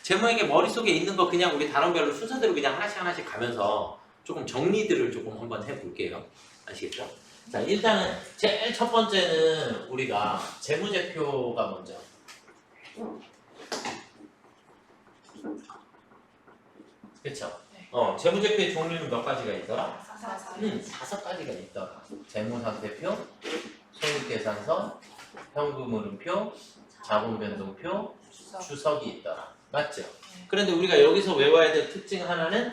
재무회계 머릿속에 있는 거 그냥 우리 단원별로 순서대로 그냥 하나씩 하나씩 가면서 조금 정리들을 조금 한번 해볼게요. 아시겠죠? 자, 일단은 제일 첫 번째는 우리가 재무제표가 먼저. 그쵸? 재무제표의 종류는 몇 가지가 있더라? 5가지가 있더라. 재무상태표, 손익계산서, 현금흐름표, 자본변동표, 주석이 있더라. 맞죠? 그런데 우리가 여기서 외워야 될 특징 하나는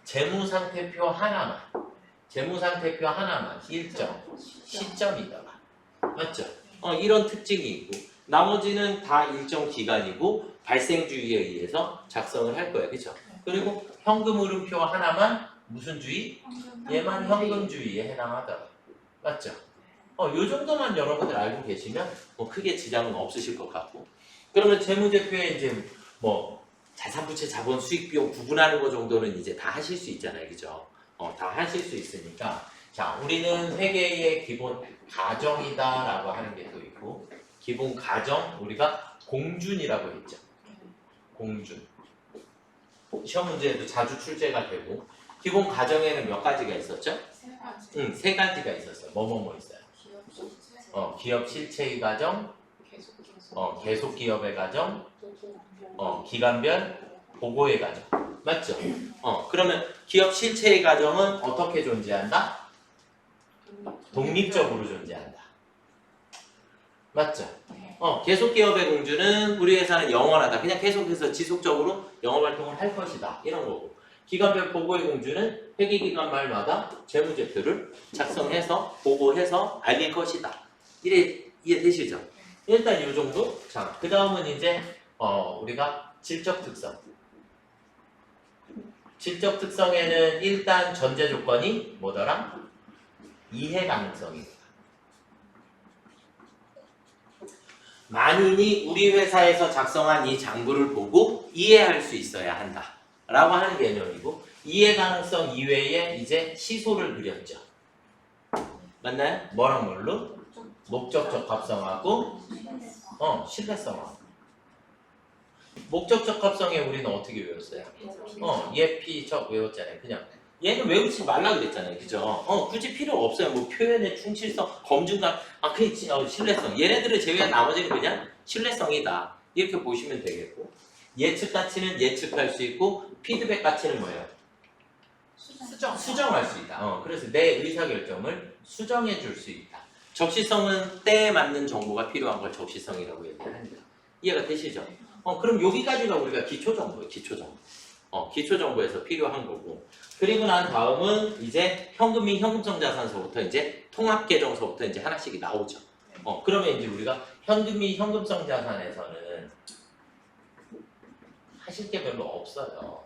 재무상태표 하나만. 재무상태표 하나만 일정, 시점이더라. 맞죠? 이런 특징이 있고 나머지는 다 일정 기간이고 발생주의에 의해서 작성을 할 거예요. 그렇죠? 그리고 현금흐름표 하나만 무슨 주의? 얘만 현금주의에 해당하더라. 맞죠? 요 정도만 여러분들 알고 계시면 뭐 크게 지장은 없으실 것 같고 그러면 재무제표에 이제 뭐 자산부채 자본 수익 비용 구분하는 거 정도는 이제 다 하실 수 있잖아요. 그죠? 다 하실 수 있으니까 자 우리는 회계의 기본 가정이다 라고 하는 게 또 있고 기본 가정 우리가 공준이라고 했죠. 공준 시험 문제에도 자주 출제가 되고 기본 가정에는 몇 가지가 있었죠? 3가지가 있었어요. 뭐 있어요? 기업 실체의 가정, 계속 기업의 가정, 기간별 보고의 가정. 맞죠? 그러면 기업 실체의 가정은 어떻게 존재한다? 독립적으로 존재한다. 맞죠? 계속 기업의 공주는 우리 회사는 영원하다. 그냥 계속해서 지속적으로 영업활동을 할 것이다. 이런 거고. 기간별 보고의 공주는 회계기간 말마다 재무제표를 작성해서 보고해서 알릴 것이다. 이해되시죠? 일단 이 정도. 자, 그 다음은 이제 우리가 질적 특성. 질적 특성에는 일단 전제 조건이 뭐더라? 이해 가능성입니다. 만인이 우리 회사에서 작성한 이 장부를 보고 이해할 수 있어야 한다. 라고 하는 개념이고 이해 가능성 이외에 이제 시소를 그렸죠. 맞나요? 뭐랑 뭘로? 목적적 합성하고 신뢰성하고 목적적 합성에 우리는 어떻게 외웠어요? 예피적 외웠잖아요. 그냥 얘는 외우지 말라 그랬잖아요. 그죠? 굳이 필요 없어요. 뭐 표현의 충실성, 검증감, 신뢰성. 얘네들을 제외한 나머지는 그냥 신뢰성이다. 이렇게 보시면 되겠고 예측 가치는 예측할 수 있고 피드백 가치는 뭐예요? 수정할 수 있다. 그래서 내 의사결정을 수정해 줄 수 있다. 적시성은 때에 맞는 정보가 필요한 걸 적시성이라고 얘기를 합니다. 이해가 되시죠? 그럼 여기까지가 우리가 기초정보예요. 기초정보. 기초정보에서 필요한 거고 그리고 난 다음은 이제 현금 및 현금성 자산서부터 이제 통합계정서부터 이제 하나씩이 나오죠. 그러면 이제 우리가 현금 및 현금성 자산에서는 하실 게 별로 없어요.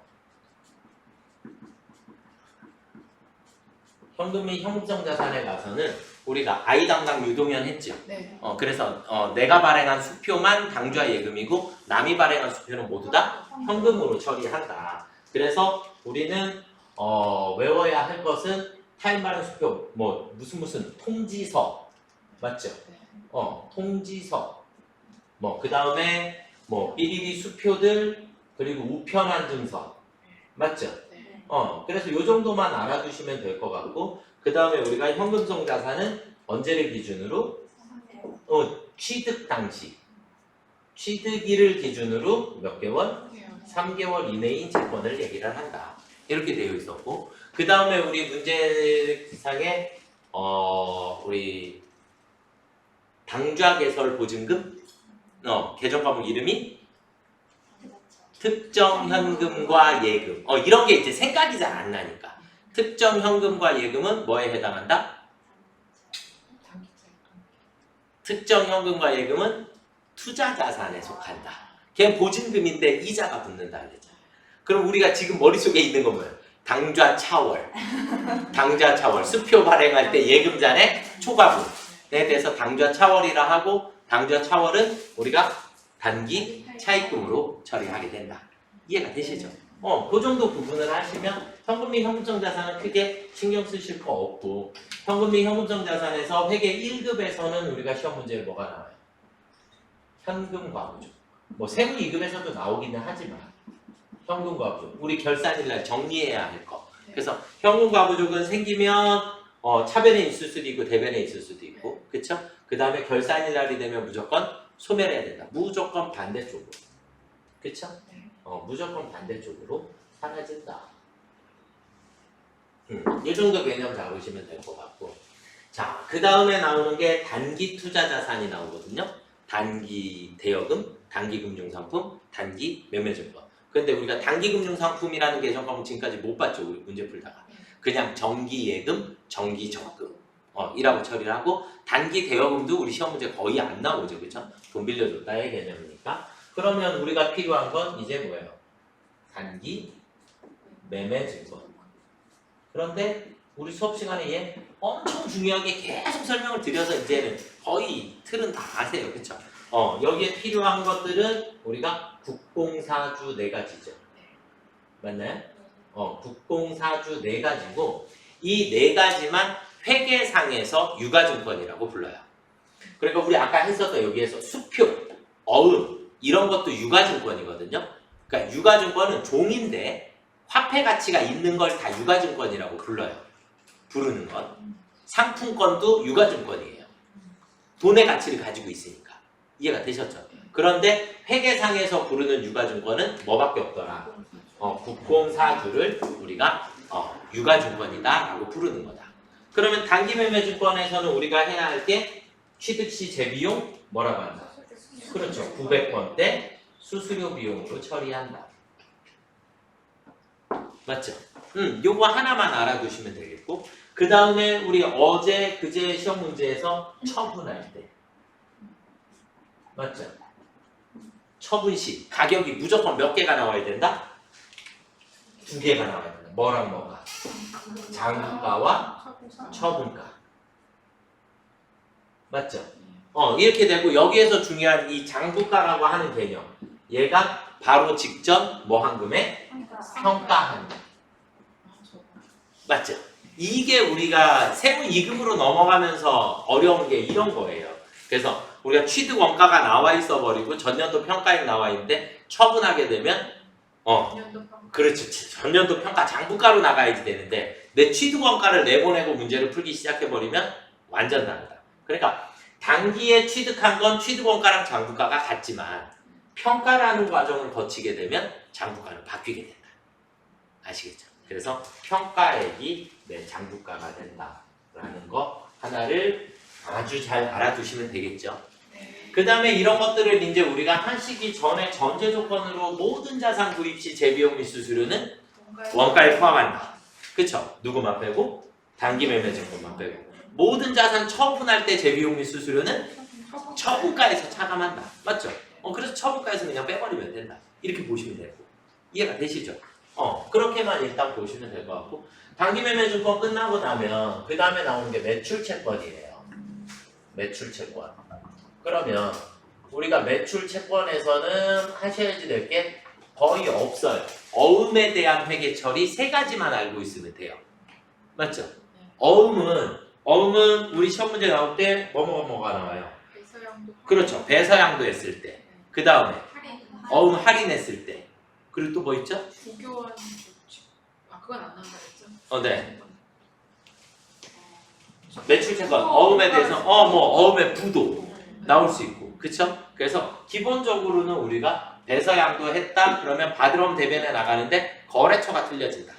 현금 및 현금성 자산에 가서는 우리가 아이당당 유동현 했죠. 네. 그래서 내가 발행한 수표만 당좌 예금이고 남이 발행한 수표는 모두 다 현금으로 처리한다. 그래서 우리는 외워야 할 것은 타임 발행 수표 뭐 무슨 통지서 맞죠? 통지서 뭐 그 다음에 뭐 삐리리 수표들 그리고 우편한 증서 맞죠? 그래서 이 정도만 알아두시면 될 것 같고 그 다음에 우리가 현금성 자산은 언제를 기준으로? 취득 당시 취득일을 기준으로 몇 개월? 3개월 이내인 채권을 얘기를 한다. 이렇게 되어 있었고 그 다음에 우리 문제상에 우리 당좌 개설 보증금 계정 과목 이름이 특정 현금과 예금 이런 게 이제 생각이 잘 안 나니까 특정 현금과 예금은 뭐에 해당한다? 특정 현금과 예금은 투자 자산에 속한다. 걔는 보증금인데 이자가 붙는다 그랬잖아요. 그럼 우리가 지금 머릿속에 있는 건 뭐예요? 당좌 차월, 당좌 차월, 수표 발행할 때 예금잔의 초과분에 대해서 당좌 차월이라 하고 당좌 차월은 우리가 단기 차입금으로 처리하게 된다. 이해가 되시죠? 그 정도 부분을 하시면 현금 및 현금성 자산은 크게 신경 쓰실 거 없고 현금 및 현금성 자산에서 회계 1급에서는 우리가 시험 문제에 뭐가 나와요? 현금 과부죠. 뭐 세무이금에서도 나오기는 하지만 현금과 부족 우리 결산일날 정리해야 할 거. 그래서 현금과 부족은 생기면 차변에 있을 수도 있고 대변에 있을 수도 있고 그쵸? 그 다음에 결산일날이 되면 무조건 소멸해야 된다. 무조건 반대쪽으로 그쵸? 무조건 반대쪽으로 사라진다. 이 정도 개념 잡으시면 될 것 같고 자, 그 다음에 나오는 게 단기 투자 자산이 나오거든요. 단기 대여금, 단기 금융상품, 단기 매매증권. 근데 우리가 단기 금융상품이라는 개념 과목 지금까지 못 봤죠. 우리 문제 풀다가. 그냥 정기 예금, 정기 적금 이라고 처리를 하고 단기 대여금도 우리 시험 문제 거의 안 나오죠. 그렇죠? 돈 빌려줬다의 개념이니까. 그러면 우리가 필요한 건 이제 뭐예요? 단기 매매증권. 그런데 우리 수업 시간에 얘 엄청 중요하게 계속 설명을 드려서 이제는 거의 틀은 다 아세요. 그렇죠? 여기에 필요한 것들은 우리가 국공사주 4가지죠. 맞나요? 국공사주 4가지고 이 4가지만 회계상에서 유가증권이라고 불러요. 그러니까 우리 아까 했었던 여기에서 수표, 어음 이런 것도 유가증권이거든요. 그러니까 유가증권은 종인데 화폐 가치가 있는 걸 다 유가증권이라고 불러요. 부르는 건. 상품권도 유가증권이에요. 돈의 가치를 가지고 있으니까. 이해가 되셨죠? 그런데 회계상에서 부르는 유가증권은 뭐밖에 없더라. 국공사주를 우리가 유가증권이다 라고 부르는 거다. 그러면 단기매매증권에서는 우리가 해야 할 게 취득시 재비용 뭐라고 한다? 그렇죠. 900번대 수수료 비용으로 처리한다. 맞죠? 요거 하나만 알아두시면 되겠고 그 다음에 우리 어제 그제 시험 문제에서 처분할 때 맞죠? 처분시 가격이 무조건 몇 개가 나와야 된다? 2개가 나와야 된다. 뭐랑 뭐가? 장부가와 처분가. 맞죠? 이렇게 되고 여기에서 중요한 이 장부가라고 하는 개념 얘가 바로 직전 뭐 한금에 평가한금. 맞죠? 이게 우리가 세무이금으로 넘어가면서 어려운 게 이런 거예요. 그래서 우리가 취득 원가가 나와 있어 버리고 전년도 평가액 나와 있는데 처분하게 되면 그렇죠. 전년도 평가 장부가로 나가야지 되는데 내 취득 원가를 내보내고 문제를 풀기 시작해 버리면 완전 다르다. 그러니까 단기에 취득한 건 취득 원가랑 장부가가 같지만 평가라는 과정을 거치게 되면 장부가는 바뀌게 된다. 아시겠죠? 그래서 평가액이 내 장부가가 된다라는 거 하나를 아주 잘 알아두시면 되겠죠. 그 다음에 이런 것들을 이제 우리가 하시기 전에 전제 조건으로 모든 자산 구입 시 재비용 및 수수료는 원가에 포함한다. 그쵸? 누구만 빼고? 단기 매매증권만 빼고. 모든 자산 처분할 때 재비용 및 수수료는 처분가에서 차감한다. 맞죠? 그래서 처분가에서 그냥 빼버리면 된다. 이렇게 보시면 되고. 이해가 되시죠? 그렇게만 일단 보시면 될 것 같고 단기매매증권 끝나고 나면 그 다음에 나오는 게 매출채권이에요. 매출채권. 그러면 우리가 매출채권에서는 하셔야지 될 게 거의 없어요. 어음에 대한 회계 처리 3가지만 알고 있으면 돼요. 맞죠? 어음은 우리 시험 문제 나올 때 뭐가 나와요? 그렇죠. 배서양도 했을 때. 그 다음에 어음 할인했을 때. 그리고 또 뭐 있죠? 부교원 그건 안 나온다 했죠? 네. 매출채권 어음에 대해서 어음의 부도 나올 수 있고, 그쵸? 그래서 기본적으로는 우리가 배서양도 했다 그러면 받으러 대변에 나가는데 거래처가 틀려진다.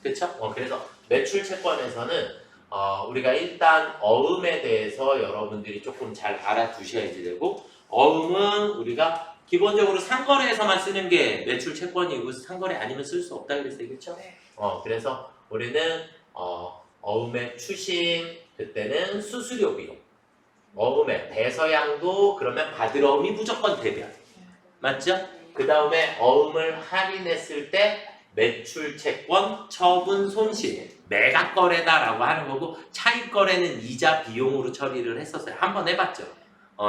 그쵸? 그래서 매출채권에서는 우리가 일단 어음에 대해서 여러분들이 조금 잘 알아두셔야지 되고 어음은 우리가 기본적으로 상거래에서만 쓰는 게 매출채권이고 상거래 아니면 쓸 수 없다 그랬어요. 그렇죠? 그래서 우리는 어음의 추심 그때는 수수료 비용 어음의 배서양도 그러면 받으러움이 무조건 대변 맞죠? 그 다음에 어음을 할인했을 때 매출채권 처분 손실 매각거래다라고 하는 거고 차익거래는 이자 비용으로 처리를 했었어요. 한번 해봤죠?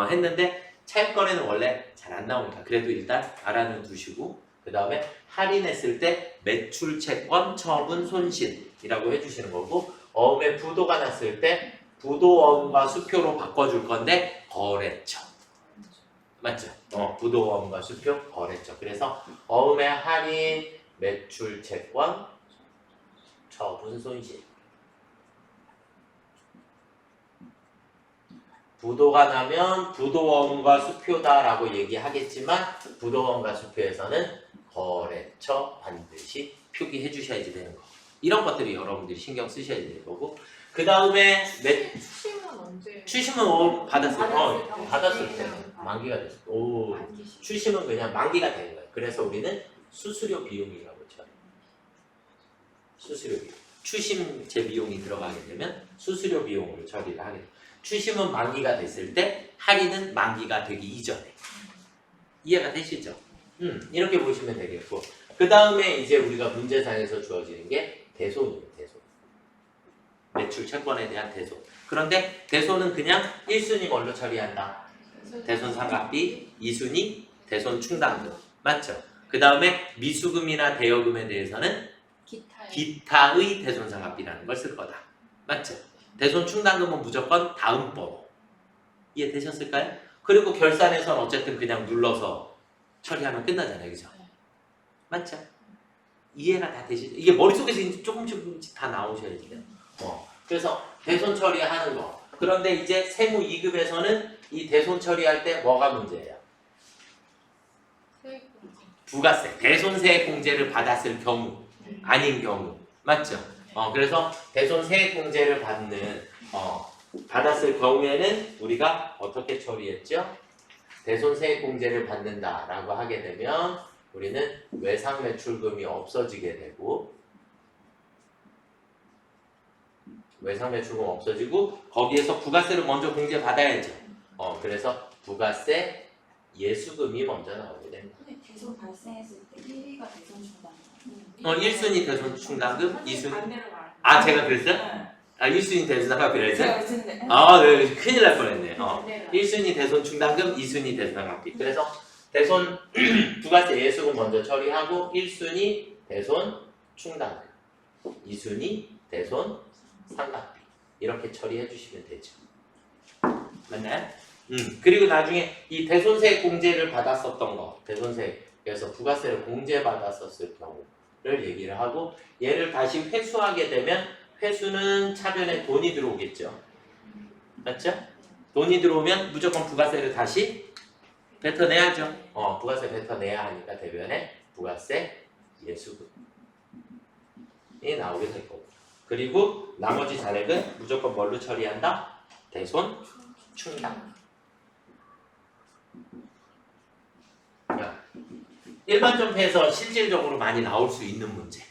했는데 차익거래는 원래 잘 안 나오니까 그래도 일단 알아는 두시고 그 다음에 할인했을 때 매출채권 처분 손실이라고 해주시는 거고 어음에 부도가 났을 때 부도 어음과 수표로 바꿔줄 건데 거래처 맞죠? 부도원가 수표 거래처. 그래서 어음의 할인, 매출, 채권, 처분, 손실. 부도가 나면 부도원가 수표다라고 얘기하겠지만 부도원가 수표에서는 거래처 반드시 표기해 주셔야지 되는 거. 이런 것들이 여러분들이 신경 쓰셔야 되는 거고. 그 다음에 추심은 언제? 추심은 받았을 때, 받았을 때. 받았을 때 만기가 됐을 때. 오, 만기시. 추심은 그냥 만기가 되는 거예요. 그래서 우리는 수수료 비용이라고 쳐요. 수수료 비용. 추심제 비용이 들어가게 되면 수수료 비용으로 처리를 하게 돼요. 추심은 만기가 됐을 때 할인은 만기가 되기 이전에. 이해가 되시죠? 이렇게 보시면 되겠고. 그 다음에 이제 우리가 문제상에서 주어지는 게 대손이에요. 대손. 매출 채권에 대한 대손. 그런데 대손은 그냥 1순위 뭘로 처리한다? 대손 상각비, 2순위 대손 충당금. 맞죠? 그 다음에 미수금이나 대여금에 대해서는 기타의 대손 상각비라는 걸 쓸 거다. 맞죠? 대손 충당금은 무조건 다음 번호. 이해되셨을까요? 그리고 결산에서는 어쨌든 그냥 눌러서 처리하면 끝나잖아요. 그죠? 맞죠? 이해가 다 되시죠? 이게 머릿속에서 이제 조금씩 다 나오셔야지 돼요. 그래서 대손 처리하는 거. 그런데 이제 세무 2급에서는 이 대손 처리할 때 뭐가 문제예요? 부가세. 대손세 공제를 받았을 경우, 아닌 경우. 맞죠? 그래서 대손 세액 공제를 받았을 경우에는 우리가 어떻게 처리했죠? 대손 세액 공제를 받는다라고 하게 되면 우리는 외상 매출금이 없어지게 되고 외상 매출금 없어지고 거기에서 부가세를 먼저 공제 받아야죠. 그래서 부가세 예수금이 먼저 나오게 됩니다. 근데 대손 발생했을 때 1위가 대손 충당금. 1순위 대손 충당금, 2순위. 반대로 말. 아, 제가 그랬어요? 네. 1순위 대손 상각비를 했어요? 제가 그랬는데. 네, 큰일 날 뻔했네. 1순위 대손 충당금, 2순위 대손 상각비. 그래서 대손 부가세 예수금 먼저 처리하고 1순위 대손 충당금, 2순위 대손 상각비 이렇게 처리해 주시면 되죠. 맞나요? 그리고 나중에 이 대손세 공제를 받았었던 거, 대손세에서 부가세를 공제받았었을 경우를 얘기를 하고 얘를 다시 회수하게 되면 회수는 차변에 돈이 들어오겠죠. 맞죠? 돈이 들어오면 무조건 부가세를 다시 뱉어내야죠. 부가세 뱉어내야 하니까 대변에 부가세 예수금이 나오게 될 거고. 그리고 나머지 잔액은 무조건 뭘로 처리한다? 대손 충당. 일반 점표에서 실질적으로 많이 나올 수 있는 문제.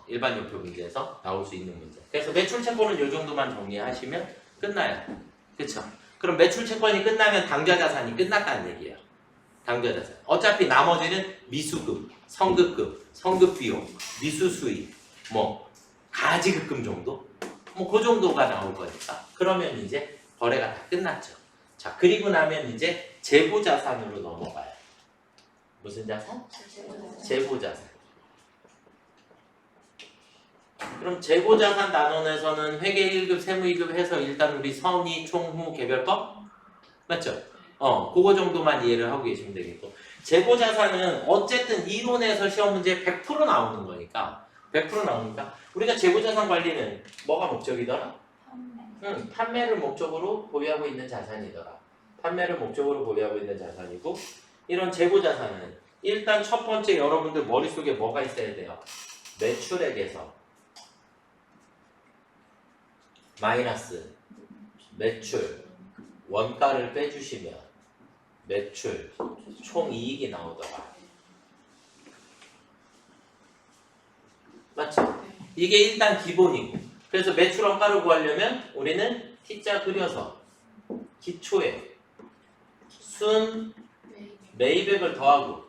일반 점표 문제에서 나올 수 있는 문제. 그래서 매출 채권은 이 정도만 정리하시면 끝나요. 그렇죠? 그럼 매출 채권이 끝나면 당좌 자산이 끝났다는 얘기예요. 당좌 자산. 어차피 나머지는 미수금, 성급금, 성급비용, 미수수입, 가지급금 정도? 그 정도가 나올 거니까. 그러면 이제 거래가 다 끝났죠. 자, 그리고 나면 이제 재고자산으로 넘어가요. 무슨 자산? 재고자산. 그럼 재고자산 단원에서는 회계 1급, 세무 2급 해서 일단 우리 선의, 총후, 개별법? 맞죠? 그거 정도만 이해를 하고 계시면 되겠고. 재고자산은 어쨌든 이론에서 시험 문제 100% 나오는 거니까. 100% 나오니까. 우리가 재고자산 관리는 뭐가 목적이더라? 판매를 목적으로 보유하고 있는 자산이더라. 판매를 목적으로 보유하고 있는 자산이고, 이런 재고자산은 일단 첫 번째 여러분들 머릿속에 뭐가 있어야 돼요? 매출액에서 마이너스 매출 원가를 빼주시면 매출 총이익이 나오더라. 맞죠? 이게 일단 기본이고, 그래서 매출 원가를 구하려면 우리는 T자 그려서 기초에 순 매입액을 더하고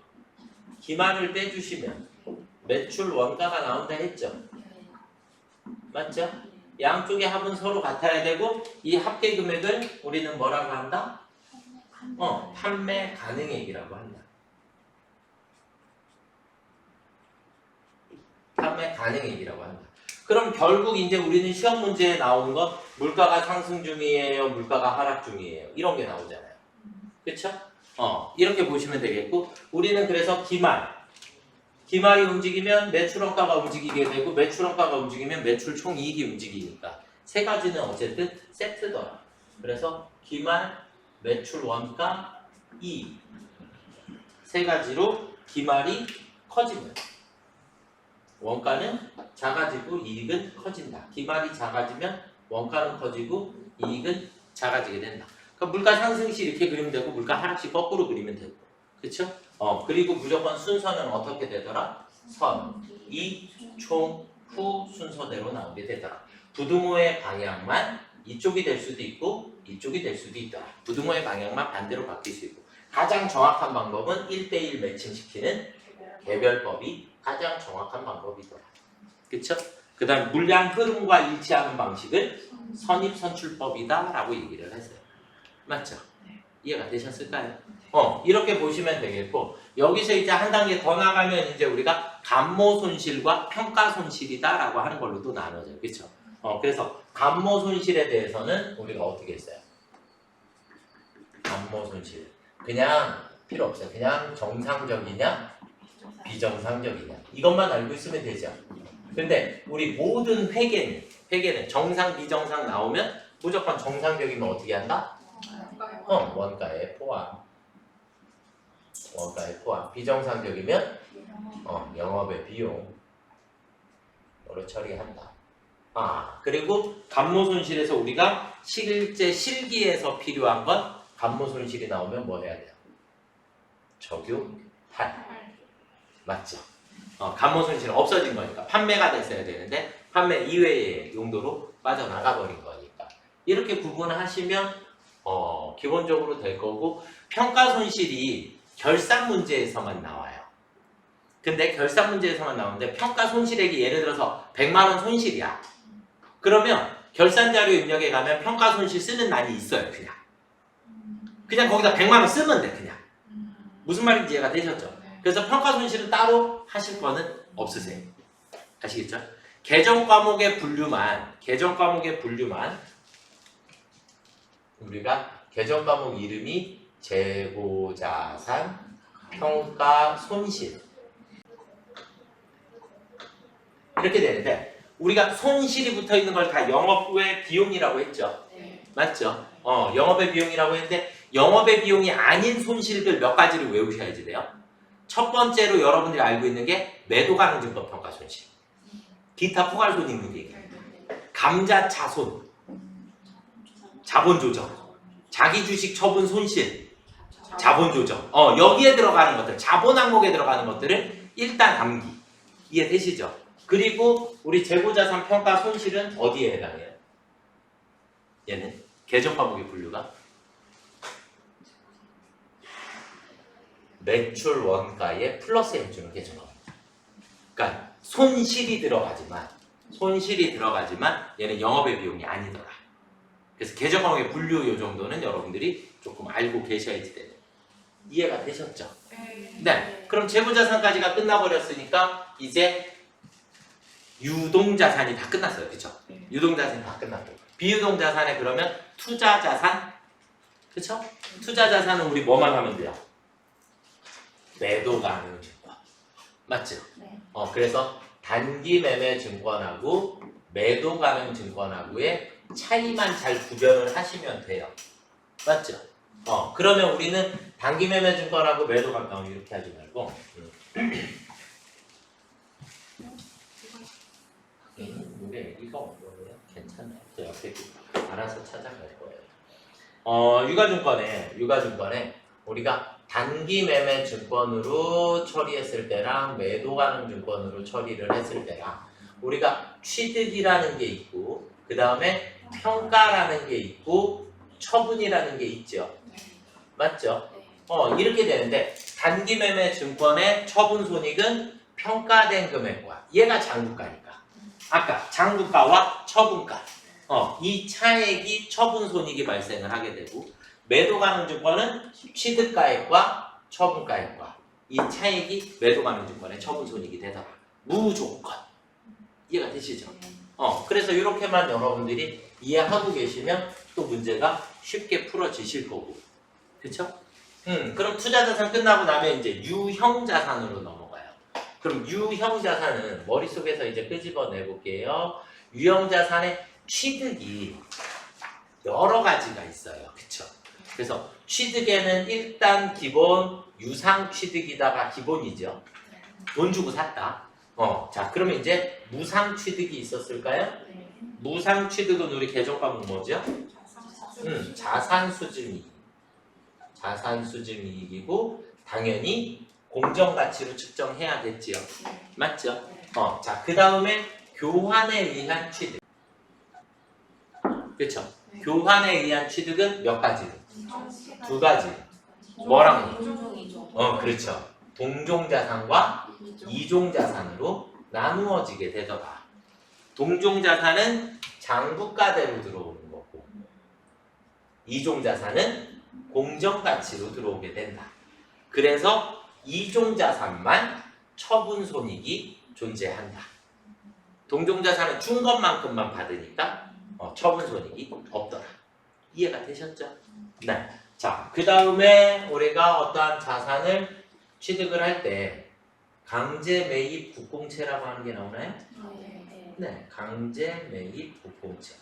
기만을 빼주시면 매출 원가가 나온다 했죠? 맞죠? 양쪽의 합은 서로 같아야 되고 이 합계 금액을 우리는 뭐라고 한다? 판매 가능액이라고 한다. 판매 가능액이라고 한다. 그럼 결국 이제 우리는 시험 문제에 나오는 건 물가가 상승 중이에요, 물가가 하락 중이에요, 이런 게 나오잖아요. 그쵸? 이렇게 보시면 되겠고 우리는 그래서 기말이 움직이면 매출원가가 움직이게 되고 매출원가가 움직이면 매출 총이익이 움직이니까 세 가지는 어쨌든 세트더라. 그래서 기말, 매출원가, 이익 세 가지로 기말이 커지면 원가는 작아지고 이익은 커진다. 기말이 작아지면 원가는 커지고 이익은 작아지게 된다. 그러니까 물가 상승시 이렇게 그리면 되고 물가 하락시 거꾸로 그리면 되고 그렇죠? 그리고 무조건 순서는 어떻게 되더라? 선, 이, 총, 후 순서대로 나오게 되더라. 부등호의 방향만 이쪽이 될 수도 있고 이쪽이 될 수도 있더라. 부등호의 방향만 반대로 바뀔 수 있고 가장 정확한 방법은 1대1 매칭시키는 개별법이 가장 정확한 방법이더라. 그쵸? 그 다음 물량 흐름과 일치하는 방식을 선입선출법이다 라고 얘기를 했어요. 맞죠? 이해가 되셨을까요? 이렇게 보시면 되겠고 여기서 이제 한 단계 더 나가면 이제 우리가 감모 손실과 평가 손실이다 라고 하는 걸로 또 나눠져요. 그쵸? 그래서 감모 손실에 대해서는 우리가 어떻게 했어요? 감모 손실 그냥 필요 없어요. 그냥 정상적이냐 비정상적이냐 이것만 알고 있으면 되죠. 근데 우리 모든 회계는 정상 비정상 나오면 무조건 정상적이면 어떻게 한다? 원가에 포함 비정상적이면 영업의 비용으로 처리한다. 그리고 감모 손실에서 우리가 실제 실기에서 필요한 건 감모 손실이 나오면 뭐 해야 돼요? 적용할. 맞죠? 감모 손실은 없어진 거니까 판매가 됐어야 되는데 판매 이외의 용도로 빠져나가 버린 거니까 이렇게 구분하시면 기본적으로 될 거고 평가 손실이 결산 문제에서만 나와요. 근데 결산 문제에서만 나오는데 평가 손실액이 예를 들어서 100만 원 손실이야. 그러면 결산 자료 입력에 가면 평가 손실 쓰는欄이 있어요. 그냥 거기다 100만 원 쓰면 돼. 그냥 무슨 말인지 이해가 되셨죠? 그래서 평가 손실은 따로 하실 거는 없으세요. 아시겠죠? 계정 과목의 분류만 우리가 계정 과목 이름이 재고자산 평가 손실 이렇게 되는데 우리가 손실이 붙어 있는 걸 다 영업의 비용이라고 했죠. 맞죠? 영업의 비용이라고 했는데 영업의 비용이 아닌 손실들 몇 가지를 외우셔야지 돼요. 첫 번째로 여러분들이 알고 있는 게 매도가능증권 평가 손실, 기타 포괄손 있는 게 감자차손, 자본조정, 자기주식 처분 손실, 자본조정. 여기에 들어가는 것들, 자본 항목에 들어가는 것들을 일단 암기. 이해되시죠? 그리고 우리 재고자산 평가 손실은 어디에 해당해요? 얘는 계정 과목의 분류가 매출 원가에 플러스 해주는 계정 과목. 그러니까 손실이 들어가지만 얘는 영업의 비용이 아니더라. 그래서 계정 과목의 분류 요 정도는 여러분들이 조금 알고 계셔야지 돼요. 이해가 되셨죠? 네. 그럼 재고자산까지가 끝나버렸으니까 이제 유동자산이 다 끝났어요. 그쵸? 유동자산이 다 끝났고 비유동자산에 그러면 투자자산 그쵸? 투자자산은 우리 뭐만 하면 돼요? 매도 가능 증권 맞죠? 네. 그래서 단기 매매 증권하고 매도 가능 증권하고의 차이만 잘 구별을 하시면 돼요. 맞죠? 그러면 우리는 단기 매매 증권하고 매도 가능 이렇게 하지 말고 이게 이거 어려워요? 괜찮아요. 저 옆에 알아서 찾아갈 거예요. 유가증권에 우리가 단기 매매 증권으로 처리했을 때랑 매도 가능 증권으로 처리를 했을 때랑 우리가 취득이라는 게 있고 그 다음에 평가라는 게 있고 처분이라는 게 있죠. 맞죠? 이렇게 되는데 단기 매매 증권의 처분 손익은 평가된 금액과 얘가 장부가니까 아까 장부가와 처분가 이 차액이 처분 손익이 발생을 하게 되고 매도 가능 증권은 취득가액과 처분가액과 이 차액이 매도 가능 증권의 처분 손익이 되더라. 무조건 이해가 되시죠? 그래서 이렇게만 여러분들이 이해하고 계시면 또 문제가 쉽게 풀어지실 거고 그쵸? 그럼 투자자산 끝나고 나면 이제 유형자산으로 넘어가요. 그럼 유형자산은 머릿속에서 이제 끄집어내 볼게요. 유형자산의 취득이 여러 가지가 있어요. 그쵸? 그래서 취득에는 일단 기본 유상취득이다가 기본이죠. 돈 주고 샀다. 자, 그러면 이제 무상취득이 있었을까요? 무상취득은 우리 개정 과목 뭐죠? 자산수증이익. 자산수증이익이고 당연히 공정가치로 측정해야겠지요. 맞죠? 자, 그 다음에 교환에 의한 취득. 그렇죠? 교환에 의한 취득은 몇 가지? 두 가지. 뭐랑? 그렇죠. 동종자산과 이종자산으로 나누어지게 되더라. 동종자산은 장부가대로 들어오는 거고 이종자산은 공정가치로 들어오게 된다. 그래서 이종자산만 처분손익이 존재한다. 동종자산은 준 것만큼만 받으니까 처분손익이 없더라. 이해가 되셨죠? 네. 자, 그 다음에 우리가 어떠한 자산을 취득을 할 때 강제 매입 국공채라고 하는 게 나오나요? 네, 강제 매입 국공채.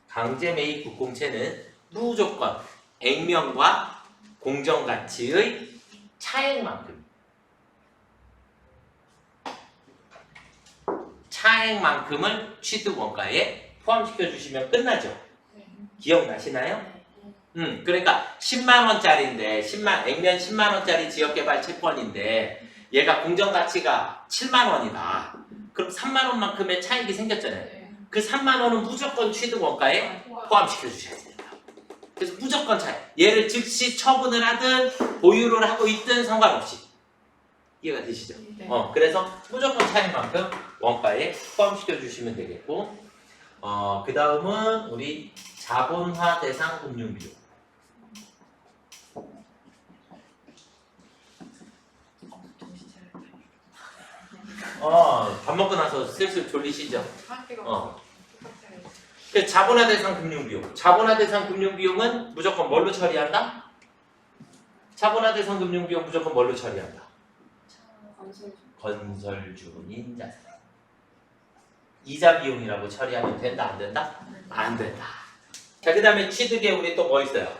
강제 매입 국공채는 무조건 액면과 공정가치의 차액만큼을 취득 원가에 포함시켜 주시면 끝나죠. 기억나시나요? 그러니까 10만 원짜리인데 액면 10만 원짜리 지역개발 채권인데 얘가 공정가치가 7만 원이다. 그럼 3만 원만큼의 차익이 생겼잖아요. 그 3만 원은 무조건 취득 원가에 포함시켜 주셔야 됩니다. 그래서 무조건 차익. 얘를 즉시 처분을 하든 보유를 하고 있든 상관없이. 이해가 되시죠? 그래서 무조건 차익만큼 원가에 포함시켜 주시면 되겠고 그 다음은 우리 자본화 대상 금융비용. 밥 먹고 나서 슬슬 졸리시죠? 그 자본화 대상 금융비용. 자본화 대상 금융비용은 무조건 뭘로 처리한다? 자본화 대상 금융비용 무조건 뭘로 처리한다? 건설주인 자산. 이자 비용이라고 처리하면 된다, 안 된다? 안 된다. 자, 그 다음에 취득에 우리 또 뭐 있어요?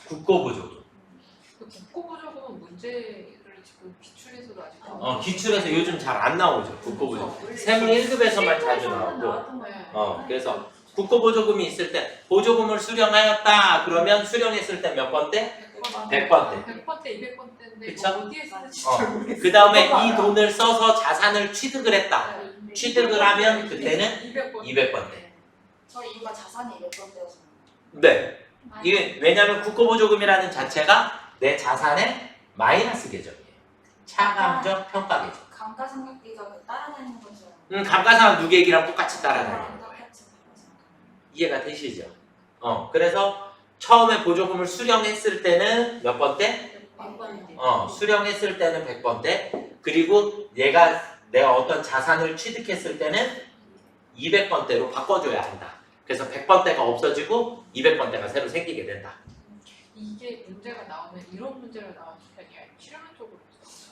국고보조금. 국고보조금은 문제를 지금 기출에서도 아직 기출에서 요즘 잘 안 나오죠. 국고보조금. 세무 1급에서만 자주 나오고. 그래서 국고보조금이 있을 때 보조금을 수령하였다. 그러면 수령했을 때 몇 번대? 100번대. 100번대, 200번대인데 그쵸? 어디에 쓰는지 잘 모르겠어요. 그 다음에 이 돈을 써서 자산을 취득을 했다. 취득을 하면 그때는 200번대. 200번대. 저희 이유가 자산이 몇 번대여서 네. 이게 왜냐하면 국고보조금이라는 자체가 내 자산의 마이너스 계정이에요. 차감적 평가 계정. 감가상각비가 따라다니는 거죠. 감가상각 누계액이랑 똑같이 따라다녀요. 똑같이 이해가 되시죠? 그래서 처음에 보조금을 수령했을 때는 몇 번대? 100번대. 수령했을 때는 100번대. 그리고 내가 어떤 자산을 취득했을 때는 200번대로 바꿔줘야 한다. 그래서 100번대가 없어지고 200번대가 새로 생기게 된다. 이게 문제가 나오면 이런 문제가 나오는 편이 아니라 실무 쪽으로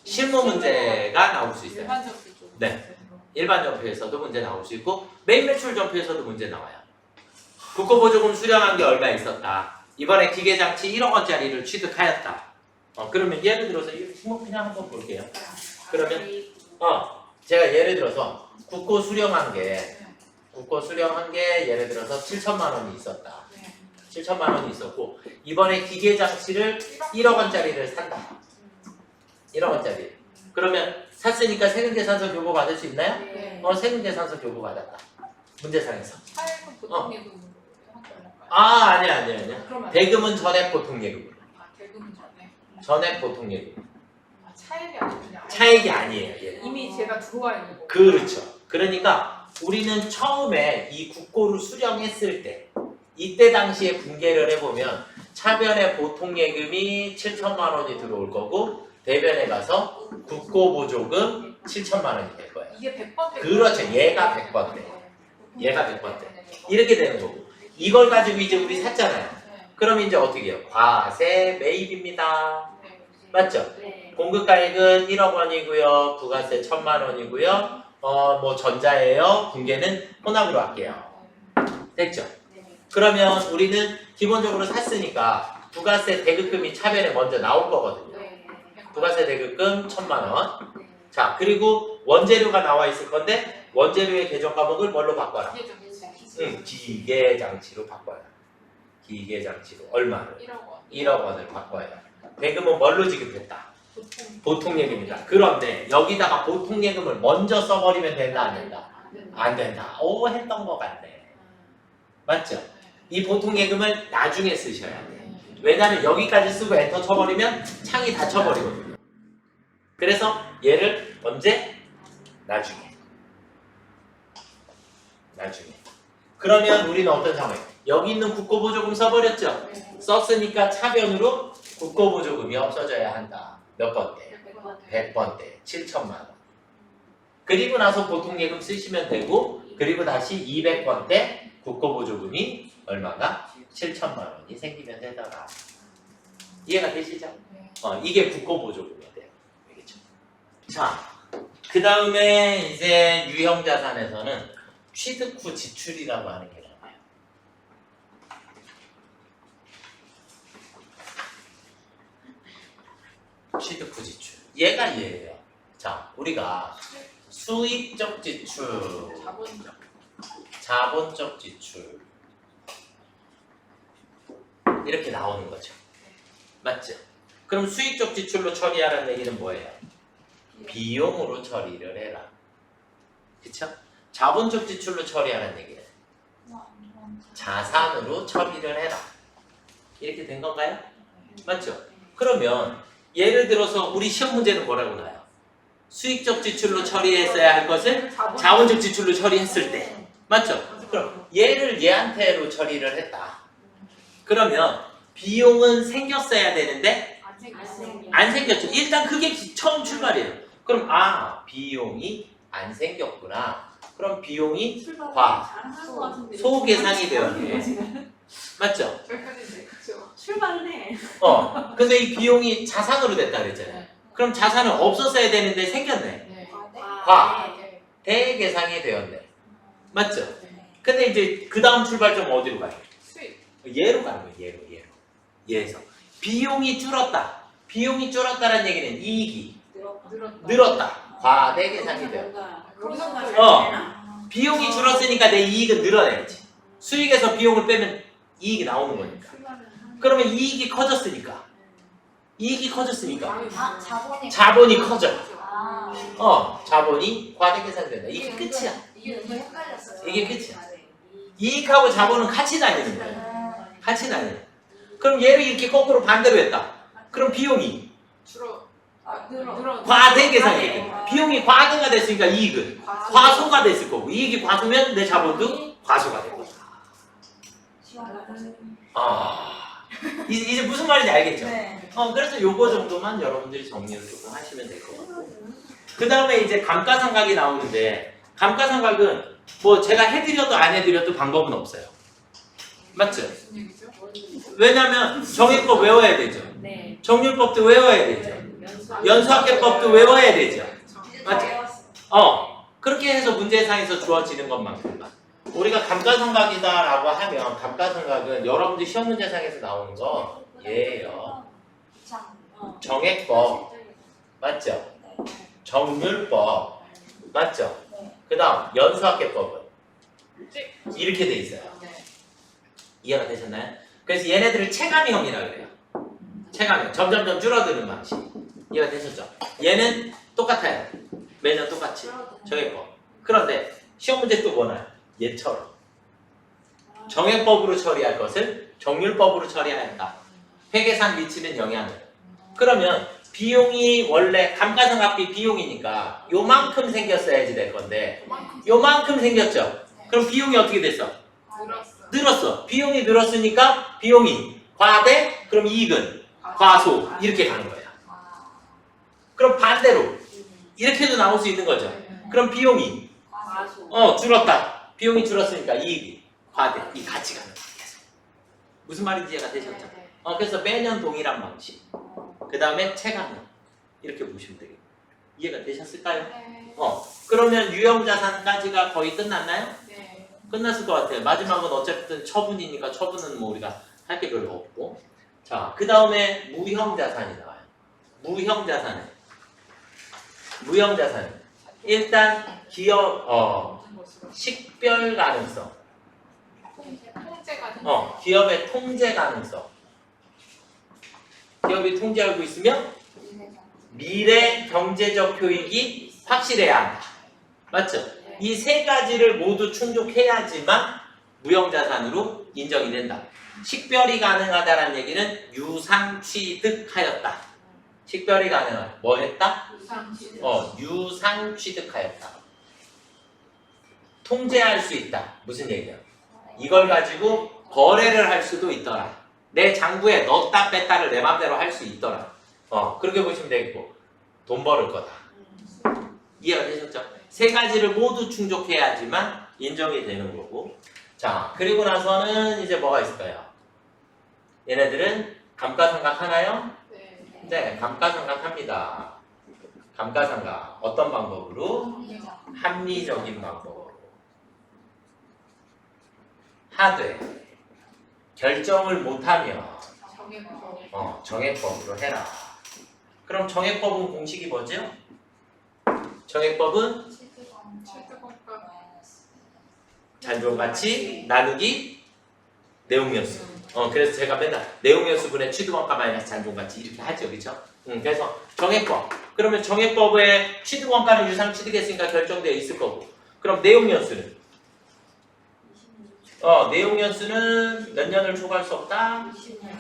실무 문제가 나올 수 있어요. 일반 접수 쪽으로 네. 일반 점표에서도 문제 나올 수 있고 메인 매출 점표에서도 문제 나와요. 국고보조금 수령한 게 얼마 있었다. 이번에 기계장치 1억 원짜리를 취득하였다. 그러면 예를 들어서 이거 그냥 한번 볼게요. 그러면 제가 예를 들어서 국고 수령한 게 예를 들어서 7천만 원이 있었다. 7천만 원이 있었고 이번에 기계장치를 1억 원짜리를 산다. 1억 원짜리. 그러면 샀으니까 세금계산서 교부 받을 수 있나요? 네. 세금계산서 교부 받았다. 문제상에서. 차액은 보통 예금으로 한 건가요? 아니야. 그러면 대금은 전액 보통예금으로. 대금은 전에. 전액 보통예금. 차액이 아니고 그냥 차액이 아니에요. 얘는. 이미 제가 들어와 있는 거. 그렇죠. 그러니까 우리는 처음에 이 국고를 수령했을 때 이때 당시에 분계를 해보면 차변에 보통예금이 7천만 원이 들어올 거고 대변에 가서 국고보조금 7천만 원이 될 거예요. 이게 100번대. 그렇죠. 얘가 100번대. 얘가 100번대. 이렇게 되는 거고 이걸 가지고 이제 우리 샀잖아요. 네. 그럼 이제 어떻게 해요? 과세 매입입니다. 네. 맞죠? 네. 공급가액은 1억 원이고요. 부가세 1,000만 원이고요. 뭐 전자예요. 분계는 혼합으로 할게요. 됐죠? 네. 그러면 우리는 기본적으로 샀으니까 부가세 대급금이 차변에 먼저 나올 거거든요. 네. 부가세 대급금 1,000만 원. 네. 자, 그리고 원재료가 나와 있을 건데 원재료의 계정 과목을 뭘로 바꿔라? 기계장치로 바꿔요. 기계장치로 얼마를? 1억 원. 1억 원을 바꿔요. 대금은 뭘로 지급했다? 보통 보통예금이다. 그런데 여기다가 보통예금을 먼저 써버리면 된다 안 된다? 안 된다. 오, 했던 것 같네. 맞죠? 이 보통예금을 나중에 쓰셔야 돼. 왜냐하면 여기까지 쓰고 엔터 쳐버리면 창이 닫혀버리거든요. 그래서 얘를 언제? 나중에. 그러면 우리는 어떤 상황? 여기 있는 국고보조금 써버렸죠? 썼으니까 차변으로 국고보조금이 없어져야 한다. 몇 번대? 100번대. 7천만 원. 그리고 나서 보통예금 쓰시면 되고 그리고 다시 200번대 국고보조금이 얼마가? 7천만 원이 생기면 되더라. 이해가 되시죠? 이게 국고보조금이 돼요. 알겠죠? 자, 그 다음에 이제 유형자산에서는 취득 후 지출이라고 하는 게 나와요. 취득 후 지출. 얘가 얘예요. 자, 우리가 수익적 지출, 자본적. 자본적 지출 이렇게 나오는 거죠. 맞죠? 그럼 수익적 지출로 처리하라는 얘기는 뭐예요? 비용으로 처리를 해라. 그쵸? 자본적 지출로 처리하라는 얘기는 자산으로 처리를 해라. 이렇게 된 건가요? 맞죠? 그러면 예를 들어서 우리 시험 문제는 뭐라고 나요? 수익적 지출로 처리했어야 할 것을 자본적 지출로 처리했을 때. 맞죠? 그럼 얘를 얘한테로 처리를 했다. 그러면 비용은 생겼어야 되는데 안 생겼죠. 일단 그게 처음 출발이에요. 그럼 비용이 안 생겼구나. 그럼 비용이 소계산이 되었네. 맞죠? 출발을 해. 근데 이 비용이 자산으로 됐다 그랬잖아요. 그럼 자산은 없었어야 되는데 생겼네. 대계산이 되었네. 맞죠? 근데 이제 그 다음 출발점 어디로 가요? 수익. 얘로 가는 거예요. 얘에서 비용이 줄었다. 비용이 줄었다는 얘기는 이익이 늘었다. 과대계산이 되었다. 비용이 줄었으니까 내 이익은 늘어내야지. 수익에서 비용을 빼면 이익이 나오는 거니까. 그러면 이익이 커졌으니까. 자본이 커져. 자본이 과대계산이 된다. 이게 끝이야. 이게 은근 헷갈렸어요. 이게 끝이야. 이익하고 자본은 같이 다니는 거야. 같이 다니는 거야. 그럼 얘를 이렇게 거꾸로 반대로 했다. 그럼 비용이 과대계산이 되겠네. 비용이 과대가 됐으니까 이익은 과소가 됐을 거고 이익이 과소면 내 자본도 과소가 될 거야. 이제 무슨 말인지 알겠죠? 네. 그래서 요거 정도만 여러분들이 정리를 조금 하시면 될 것 같고 그 다음에 이제 감가상각이 나오는데 감가상각은 뭐 제가 해드려도 안 해드려도 방법은 없어요. 맞죠? 무슨 얘기죠? 왜냐면 정의법 외워야 되죠. 네. 정률법도 외워야 되죠. 연수학계법도 외워야 되죠. 맞죠? 그렇게 해서 문제상에서 주어지는 것만큼만. 우리가 감가상각이다라고 하면 감가상각은 여러분들 시험 문제상에서 나오는 거 얘예요. 정액법 맞죠? 정률법 맞죠? 그 다음 연수학계법은 이렇게 돼 있어요. 이해가 되셨나요? 그래서 얘네들을 체감형이라고 그래요. 체감형. 점점점 줄어드는 방식. 이해가 되셨죠? 얘는 똑같아요. 매년 똑같이. 정액법. 그런데 시험 문제 또 뭐나요? 얘처럼. 정액법으로 처리할 것을 정률법으로 처리해야 한다. 회계상 미치는 영향을. 그러면 비용이 원래 감가상각비 비용이니까 요만큼 생겼어야지 될 건데 요만큼 생겼죠? 그럼 비용이 어떻게 됐어? 늘었어. 비용이 늘었으니까 비용이 과대, 그럼 이익은 과소. 이렇게 가는 거야. 그럼 반대로 이렇게도 나올 수 있는 거죠. 그럼 비용이 줄었다. 비용이 줄었으니까 이익이 과대. 이 같이 가는 거야. 무슨 말인지 이해가 되셨죠? 네. 그래서 매년 동일한 방식. 그 다음에 체감형. 이렇게 보시면 되겠네요. 이해가 되셨을까요? 네. 그러면 유형자산까지가 거의 끝났나요? 네. 끝났을 것 같아요. 마지막은 어쨌든 처분이니까 처분은 뭐 우리가 할 게 별로 없고. 자, 그 다음에 무형자산이 나와요. 무형자산은 일단 기업 모든 것으로. 식별 가능성, 통제가 기업의 통제 가능성. 기업이 통제하고 있으면 미래 경제적 효익이 확실해야 한다. 맞죠? 이 세 가지를 모두 충족해야지만 무형자산으로 인정이 된다. 식별이 가능하다는 얘기는 유상 취득하였다. 식별이 가능한 뭐 했다? 유상 취득하였다. 통제할 수 있다. 무슨 얘기야? 이걸 가지고 거래를 할 수도 있더라. 내 장부에 넣었다 뺐다를 내 맘대로 할 수 있더라. 그렇게 보시면 되겠고 돈 벌을 거다. 이해가 되셨죠? 세 가지를 모두 충족해야지만 인정이 되는 거고. 자, 그리고 나서는 이제 뭐가 있을까요? 얘네들은 감가상각 하나요? 네, 감가상각합니다. 감가상각 어떤 방법으로? 합리적인 방법으로. 하되 결정을 못하면 정액법으로 해라. 그럼 정액법은 공식이 뭐죠? 정액법은 잔존가치 나누기 내용연수. 그래서 제가 맨날 내용연수분의 취득원가 마이너스 잔존가치 이렇게 하죠, 그렇죠? 그래서 정액법. 그러면 정액법에 취득원가는 유상 취득했으니까 결정되어 있을 거고. 그럼 내용연수는? 내용연수는 몇 년을 초과할 수 없다?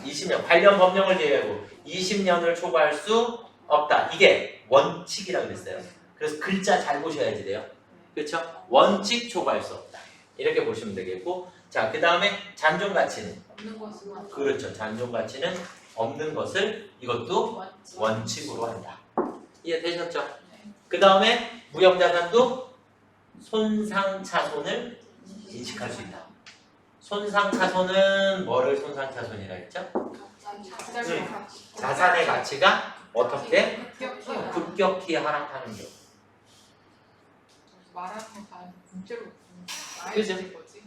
20년. 관련 법령을 제외하고 20년을 초과할 수 없다. 이게 원칙이라고 그랬어요. 그래서 글자 잘 보셔야지 돼요. 그렇죠? 원칙 초과할 수 없다. 이렇게 보시면 되겠고. 자, 그 다음에 잔존가치는? 없는 것은 그렇죠. 잔존가치는 없는 것을 이것도 원칙으로 한다. 이해되셨죠? 그 다음에 무형자산도 손상차손을 인식할 수 있다. 손상차손은 뭐를 손상차손이라 했죠? 자산의 가치가 어떻게? 급격히 하락하는 경우. 말하는 건 다 문제로 그죠? 거지.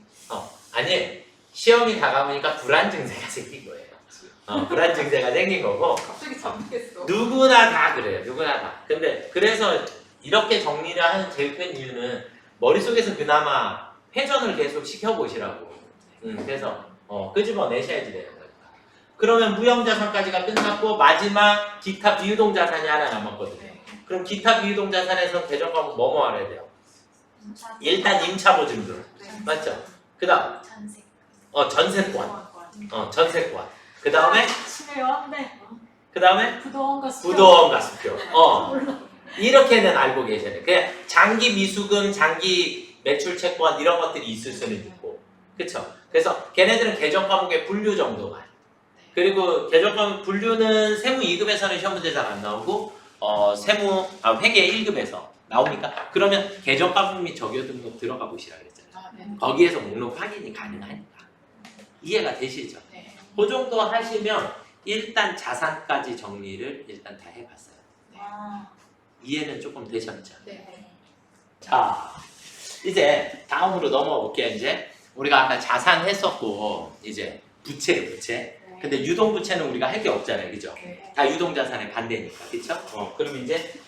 아니, 시험이 다가오니까 불안 증세가 생긴 거예요. 불안 증세가 생긴 거고. 갑자기 잠들겠어. 누구나 다 그래요. 누구나 다. 근데 그래서 이렇게 정리를 하는 제일 큰 이유는 머릿속에서 그나마 회전을 계속 시켜보시라고. 그래서 끄집어내셔야지 되는 거니까. 그러면 무형자산까지가 끝났고 마지막 기타 비유동자산이 하나 남았거든요. 네. 그럼 기타 비유동자산에서 대전 과목 뭐뭐 알아야 돼요? 일단 임차보증금. 맞죠? 그 다음 전세권. 전세권. 그 다음에 싫어요? 네. 그 다음에 부도원가 수표. 부도원가 수표. 이렇게는 알고 계셔야 돼요. 그냥 장기 미수금, 장기 매출 채권 이런 것들이 있을 수는 있고, 그렇죠? 그래서 걔네들은 개정 과목의 분류 정도만. 그리고 개정 과목 분류는 세무 2급에서는 시험 문제 잘 안 나오고, 회계 1급에서 나오니까 그러면 개정 과목 및 적용 등록 들어가 보시라 그랬잖아요. 거기에서 목록 확인이 가능하니까. 이해가 되시죠? 네. 그 정도 하시면 일단 자산까지 정리를 일단 다 해봤어요. 이해는 조금 되셨죠? 네. 자, 이제 다음으로 넘어가 볼게요. 이제 우리가 아까 자산 했었고 이제 부채. 근데 유동부채는 우리가 할 게 없잖아요, 그죠? 네. 다 유동자산의 반대니까, 그렇죠? 그럼 이제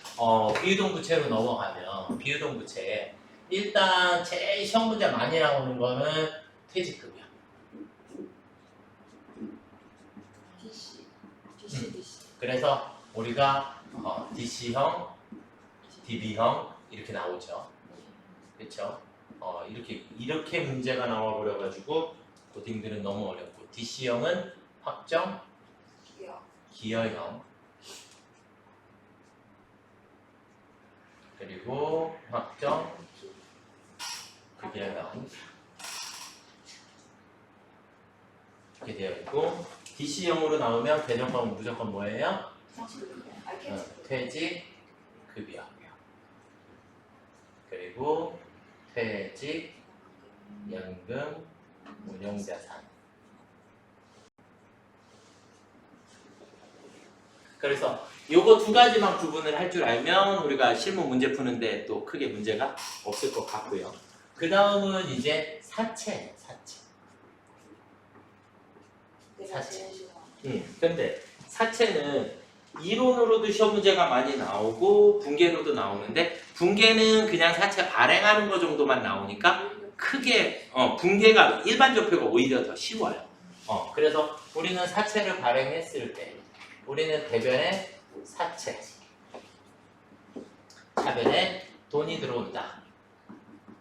비유동부채로 넘어가면 비유동부채 일단 제일 시험 문제 많이 나오는 거는 퇴직금이야. 그래서 우리가 DC형, DB형 이렇게 나오죠. 그렇죠? 이렇게 문제가 나와 버려 가지고 고딩들은 너무 어렵고 DC형은 확정 기여형 그리고 확정 급여형 이렇게 되어 있고 DC형으로 나오면 개정 과목 무조건 뭐예요? 퇴직 급여 그리고 퇴직 연금 운용자산 그래서 요거 두 가지만 구분을 할 줄 알면 우리가 실무 문제 푸는데 또 크게 문제가 없을 것 같고요. 그 다음은 이제 사채. 내가 사채. 제일 싫어. 근데 사채는 이론으로도 시험 문제가 많이 나오고 분계로도 나오는데 분계는 그냥 사채 발행하는 거 정도만 나오니까 크게 분계가 일반 접표가 오히려 더 쉬워요. 그래서 우리는 사채를 발행했을 때 우리는 대변에 사채, 차변에 돈이 들어온다.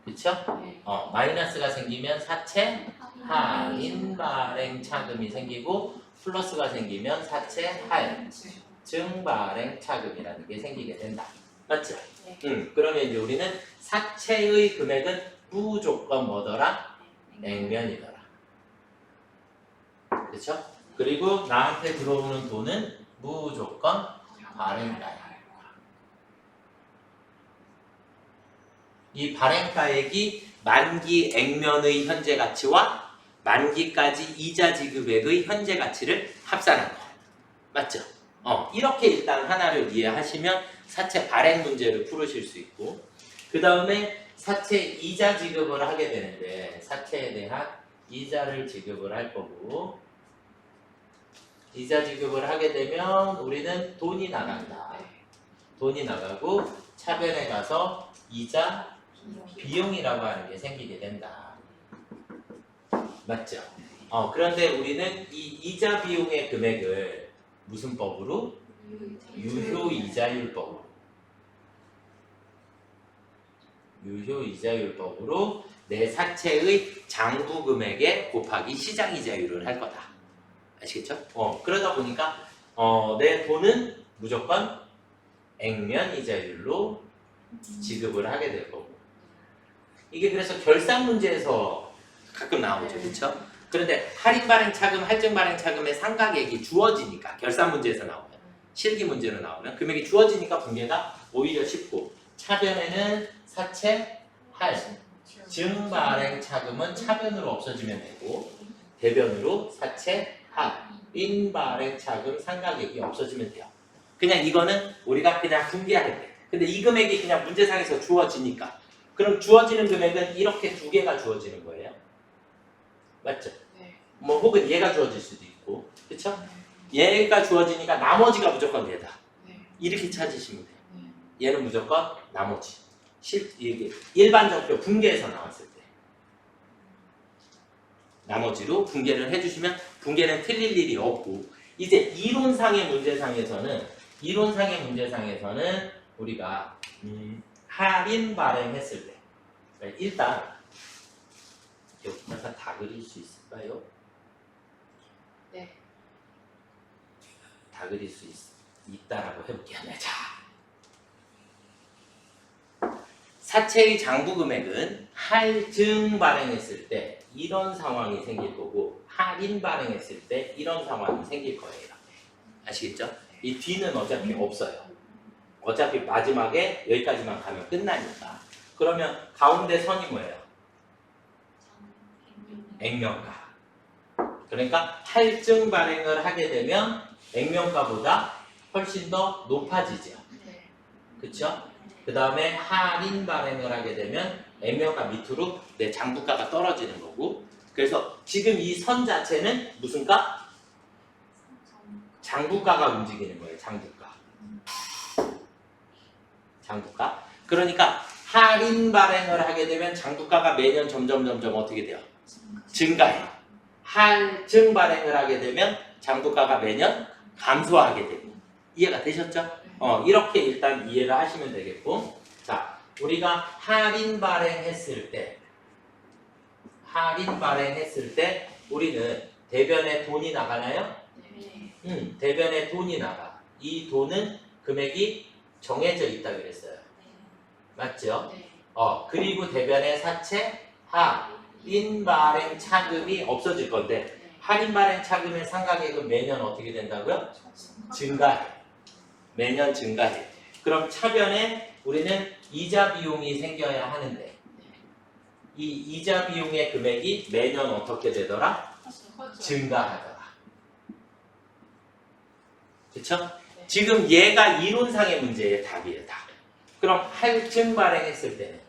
그쵸? 네. 마이너스가 생기면 사채, 할인 발행 차금이 생기고 플러스가 생기면 사채, 할, 증발행 차금이라는 게 생기게 된다. 맞죠? 네. 그러면 이제 우리는 사채의 금액은 무조건 뭐더라? 액면이더라. 그쵸? 그리고 나한테 들어오는 돈은 무조건 발행가액. 이 발행가액이 만기 액면의 현재 가치와 만기까지 이자 지급액의 현재 가치를 합산한 거. 맞죠? 이렇게 일단 하나를 이해하시면 사채 발행 문제를 풀으실 수 있고 그 다음에 사채 이자 지급을 하게 되는데 사채에 대한 이자를 지급을 할 거고 이자 지급을 하게 되면 우리는 돈이 나간다. 돈이 나가고 차변에 가서 이자 비용이라고 하는 게 생기게 된다. 맞죠? 그런데 우리는 이 이자 비용의 금액을 무슨 법으로? 유효이자율법으로. 유효이자율법으로 내 사채의 장부 금액에 곱하기 시장이자율을 할 거다. 아시겠죠? 그러다 보니까 내 돈은 무조건 액면이자율로 지급을 하게 될 거고 이게 그래서 결산 문제에서 가끔 나오죠. 그렇죠? 그런데 할인 발행 차금, 할증 발행 차금의 상각액이 주어지니까 결산 문제에서 나오면 실기 문제로 나오면 금액이 주어지니까 분계가 오히려 쉽고 차변에는 사채, 할, 증 발행 차금은 차변으로 없어지면 되고 대변으로 사채, 할인 발행 차금 상각액이 없어지면 돼요. 그냥 이거는 우리가 그냥 분계할 때 근데 이 금액이 그냥 문제상에서 주어지니까 그럼 주어지는 금액은 이렇게 두 개가 주어지는 거예요. 맞죠? 네. 뭐 혹은 얘가 주어질 수도 있고 그쵸? 얘가 주어지니까 나머지가 무조건 얘다. 네. 이렇게 찾으시면 돼요. 네. 얘는 무조건 나머지. 이게 일반 적표 분계에서 나왔을 때 나머지로 분계를 해주시면 분계는 틀릴 일이 없고 이제 이론상의 문제상에서는 우리가 할인 발행했을 때 일단 여기다가 다 그릴 수 있을까요? 네. 다 그릴 수 있다라고 해볼게요. 자, 사채의 장부 금액은 할증 발행했을 때 이런 상황이 생길 거고 할인 발행했을 때 이런 상황이 생길 거예요. 아시겠죠? 이 뒤는 어차피 없어요. 어차피 마지막에 여기까지만 가면 끝나니까. 그러면 가운데 선이 뭐예요? 액면가. 그러니까 할증 발행을 하게 되면 액면가보다 훨씬 더 높아지죠. 네. 그쵸? 그 다음에 할인 발행을 하게 되면 액면가 밑으로 내 장부가가 떨어지는 거고 그래서 지금 이 선 자체는 무슨 가? 장부가가 움직이는 거예요. 장부가. 그러니까 할인 발행을 하게 되면 장부가가 매년 점점 어떻게 돼요? 증가해요. 할증 발행을 하게 되면 장부가가 매년 감소하게 되고 이해가 되셨죠? 이렇게 일단 이해를 하시면 되겠고 자, 우리가 할인 발행했을 때 우리는 대변에 돈이 나가나요? 네. 대변에 돈이 나가. 이 돈은 금액이 정해져 있다 그랬어요. 맞죠? 네. 그리고 대변에 사채, 할인 발행 차금이 없어질 건데 네. 할인 발행 차금의 상각액은 매년 어떻게 된다고요? 증가해. 매년 증가해. 그럼 차변에 우리는 이자 비용이 생겨야 하는데 이 이자 비용의 금액이 매년 어떻게 되더라? 커져. 증가하더라. 그쵸? 네. 지금 얘가 이론상의 문제의 답이에요. 답. 그럼 할증 발행했을 때는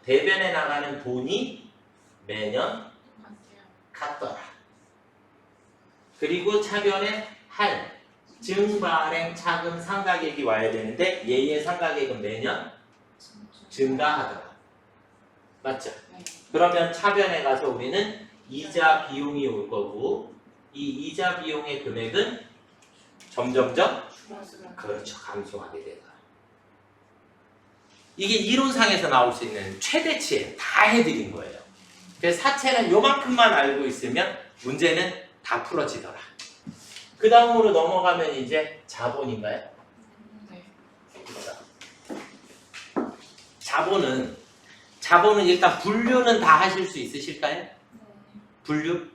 대변에 나가는 돈이 매년 같더라. 그리고 차변에 할증 발행 차금 상가액이 와야 되는데 얘의 상가액은 매년 증가하더라. 맞죠? 네. 그러면 차변에 가서 우리는 이자 비용이 올 거고 이 이자 비용의 금액은 점점점 그렇죠. 감소하게 되다. 이게 이론상에서 나올 수 있는 최대치에 다 해드린 거예요. 그래서 사채는 요만큼만 알고 있으면 문제는 다 풀어지더라. 그 다음으로 넘어가면 이제 자본인가요? 네. 자본은 일단 분류는 다 하실 수 있으실까요? 분류?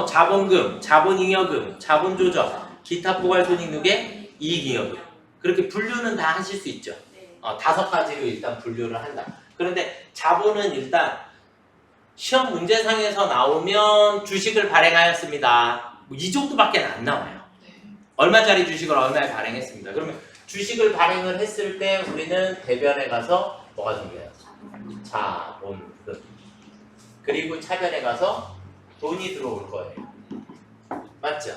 자본금, 자본잉여금, 자본조정, 기타 포괄손익누계, 이익잉여금. 그렇게 분류는 다 하실 수 있죠. 5가지로 일단 분류를 한다. 그런데 자본은 일단 시험 문제상에서 나오면 주식을 발행하였습니다. 뭐 이 정도밖에 안 나와요. 얼마짜리 주식을 얼마에 발행했습니다. 그러면 주식을 발행을 했을 때 우리는 대변에 가서 뭐가 생겨요? 자본금. 그리고 차변에 가서 돈이 들어올 거예요. 맞죠?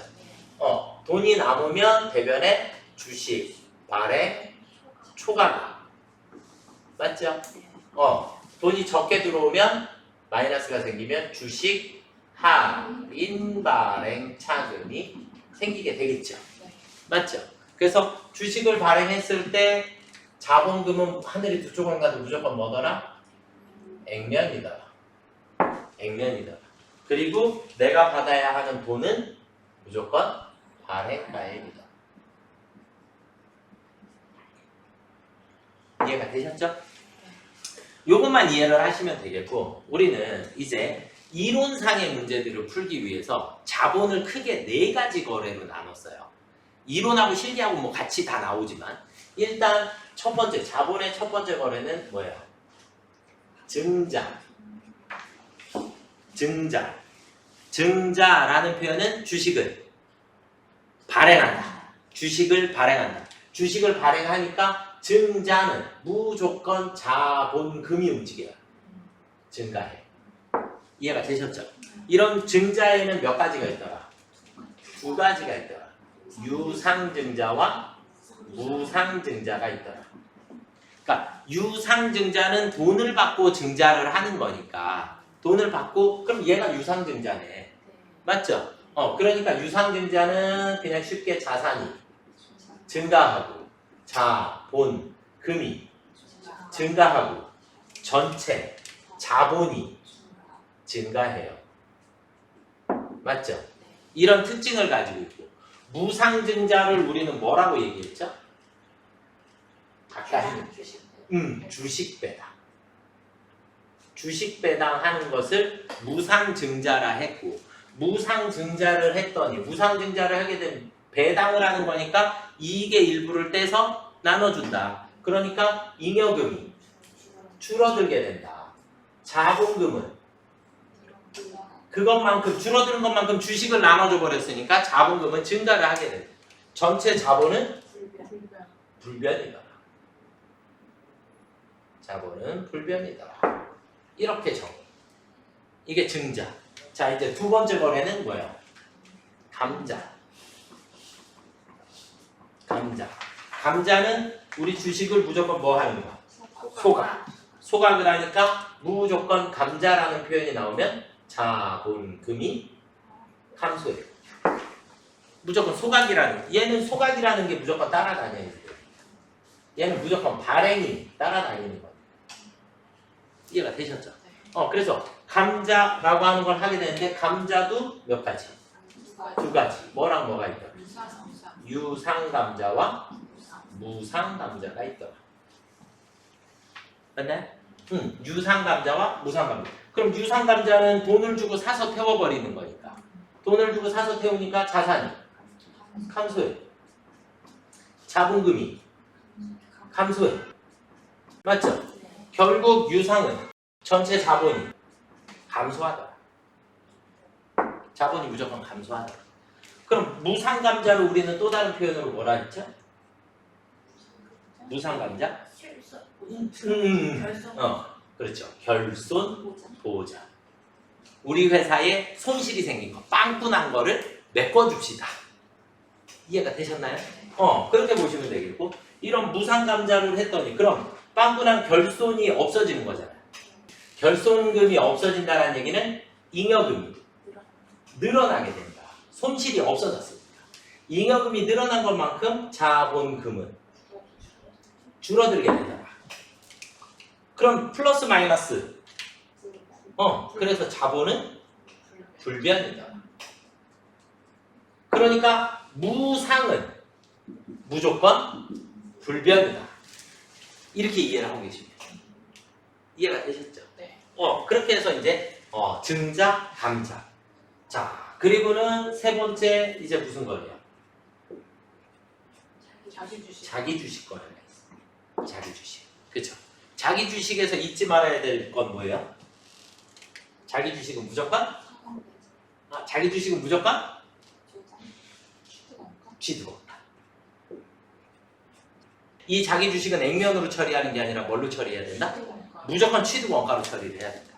돈이 남으면 대변에 주식, 발행, 초과금. 맞죠? 돈이 적게 들어오면 마이너스가 생기면 주식, 할인, 발행, 차금이 생기게 되겠죠. 맞죠? 그래서 주식을 발행했을 때 자본금은 하늘이 두 쪽을 가도 무조건 뭐더라? 액면이더라. 그리고 내가 받아야 하는 돈은 무조건 발행가액이다. 이해가 되셨죠? 요것만 이해를 하시면 되겠고 우리는 이제 이론상의 문제들을 풀기 위해서 자본을 크게 4가지 거래로 나눴어요. 이론하고 실기하고 뭐 같이 다 나오지만 일단 첫 번째 자본의 첫 번째 거래는 뭐예요? 증자라는 표현은 주식을 발행한다. 주식을 발행하니까 증자는 무조건 자본금이 움직여요. 증가해. 이해가 되셨죠? 이런 증자에는 몇 가지가 있더라? 2가지가 있더라. 유상증자와 무상증자가 있더라. 그러니까 유상증자는 돈을 받고 증자를 하는 거니까 돈을 받고 그럼 얘가 유상증자네. 맞죠? 그러니까 유상증자는 그냥 쉽게 자산이 증가하고 자본금이 증가하고 전체 자본이 증가해요. 맞죠? 이런 특징을 가지고 있고 무상증자를 우리는 뭐라고 얘기했죠? 아까 주식 배당. 주식 배당하는 것을 무상증자라 했고 무상증자를 했더니 무상증자를 하게 되면 배당을 하는 거니까 이익의 일부를 떼서 나눠준다. 그러니까 잉여금이 줄어들게 된다. 자본금은 그것만큼 줄어드는 것만큼 주식을 나눠줘 버렸으니까 자본금은 증가를 하게 된다. 전체 자본은 불변이다. 자본은 불변이다. 이렇게 정의. 이게 증자. 자 이제 두 번째 거래는 뭐예요? 감자는 우리 주식을 무조건 뭐 하는 거야? 소각을 하니까 무조건 감자라는 표현이 나오면 자본금이 감소해요. 무조건 얘는 소각이라는 게 무조건 따라다녀야 돼요. 얘는 무조건 발행이 따라다니는 거예요. 이해가 되셨죠? 그래서 감자라고 하는 걸 하게 되는데 감자도 몇 가지? 2가지. 뭐랑 뭐가 있더라? 유상감자와 무상감자가 있더라. 맞나요? 유상감자와 무상감자. 그럼 유상감자는 돈을 주고 사서 태워버리는 거니까. 돈을 주고 사서 태우니까 자산이 감소해. 자본금이 감소해. 맞죠? 결국 유상은 전체 자본이 감소하더라. 자본이 무조건 감소하다. 그럼 무상감자를 우리는 또 다른 표현으로 뭐라 했죠? 무상감자? 그렇죠. 결손 보호자. 우리 회사에 손실이 생긴 거, 빵꾸 난 거를 메꿔줍시다. 이해가 되셨나요? 그렇게 보시면 되겠고, 이런 무상감자를 했더니 그럼 빵꾸 난 결손이 없어지는 거잖아요. 결손금이 없어진다는 얘기는 잉여금이 늘어나게 된다. 손실이 없어졌습니다. 잉여금이 늘어난 것만큼 자본금은 줄어들게 된다. 그럼 플러스 마이너스. 그래서 자본은 불변이다. 그러니까 무상은 무조건 불변이다. 이렇게 이해를 하고 계십니다. 이해가 되셨죠? 네. 그렇게 해서 이제 증자, 감자. 자, 그리고는 세 번째 이제 무슨 거예요? 자기 주식. 자기 주식 거래가 있어요. 자기 주식. 그렇죠? 자기 주식에서 잊지 말아야 될 건 뭐예요? 자기 주식은 무조건? 자기 주식은 무조건? 취득원가. 이 자기 주식은 액면으로 처리하는 게 아니라 뭘로 처리해야 된다? 무조건 취득원가로 처리를 해야 된다.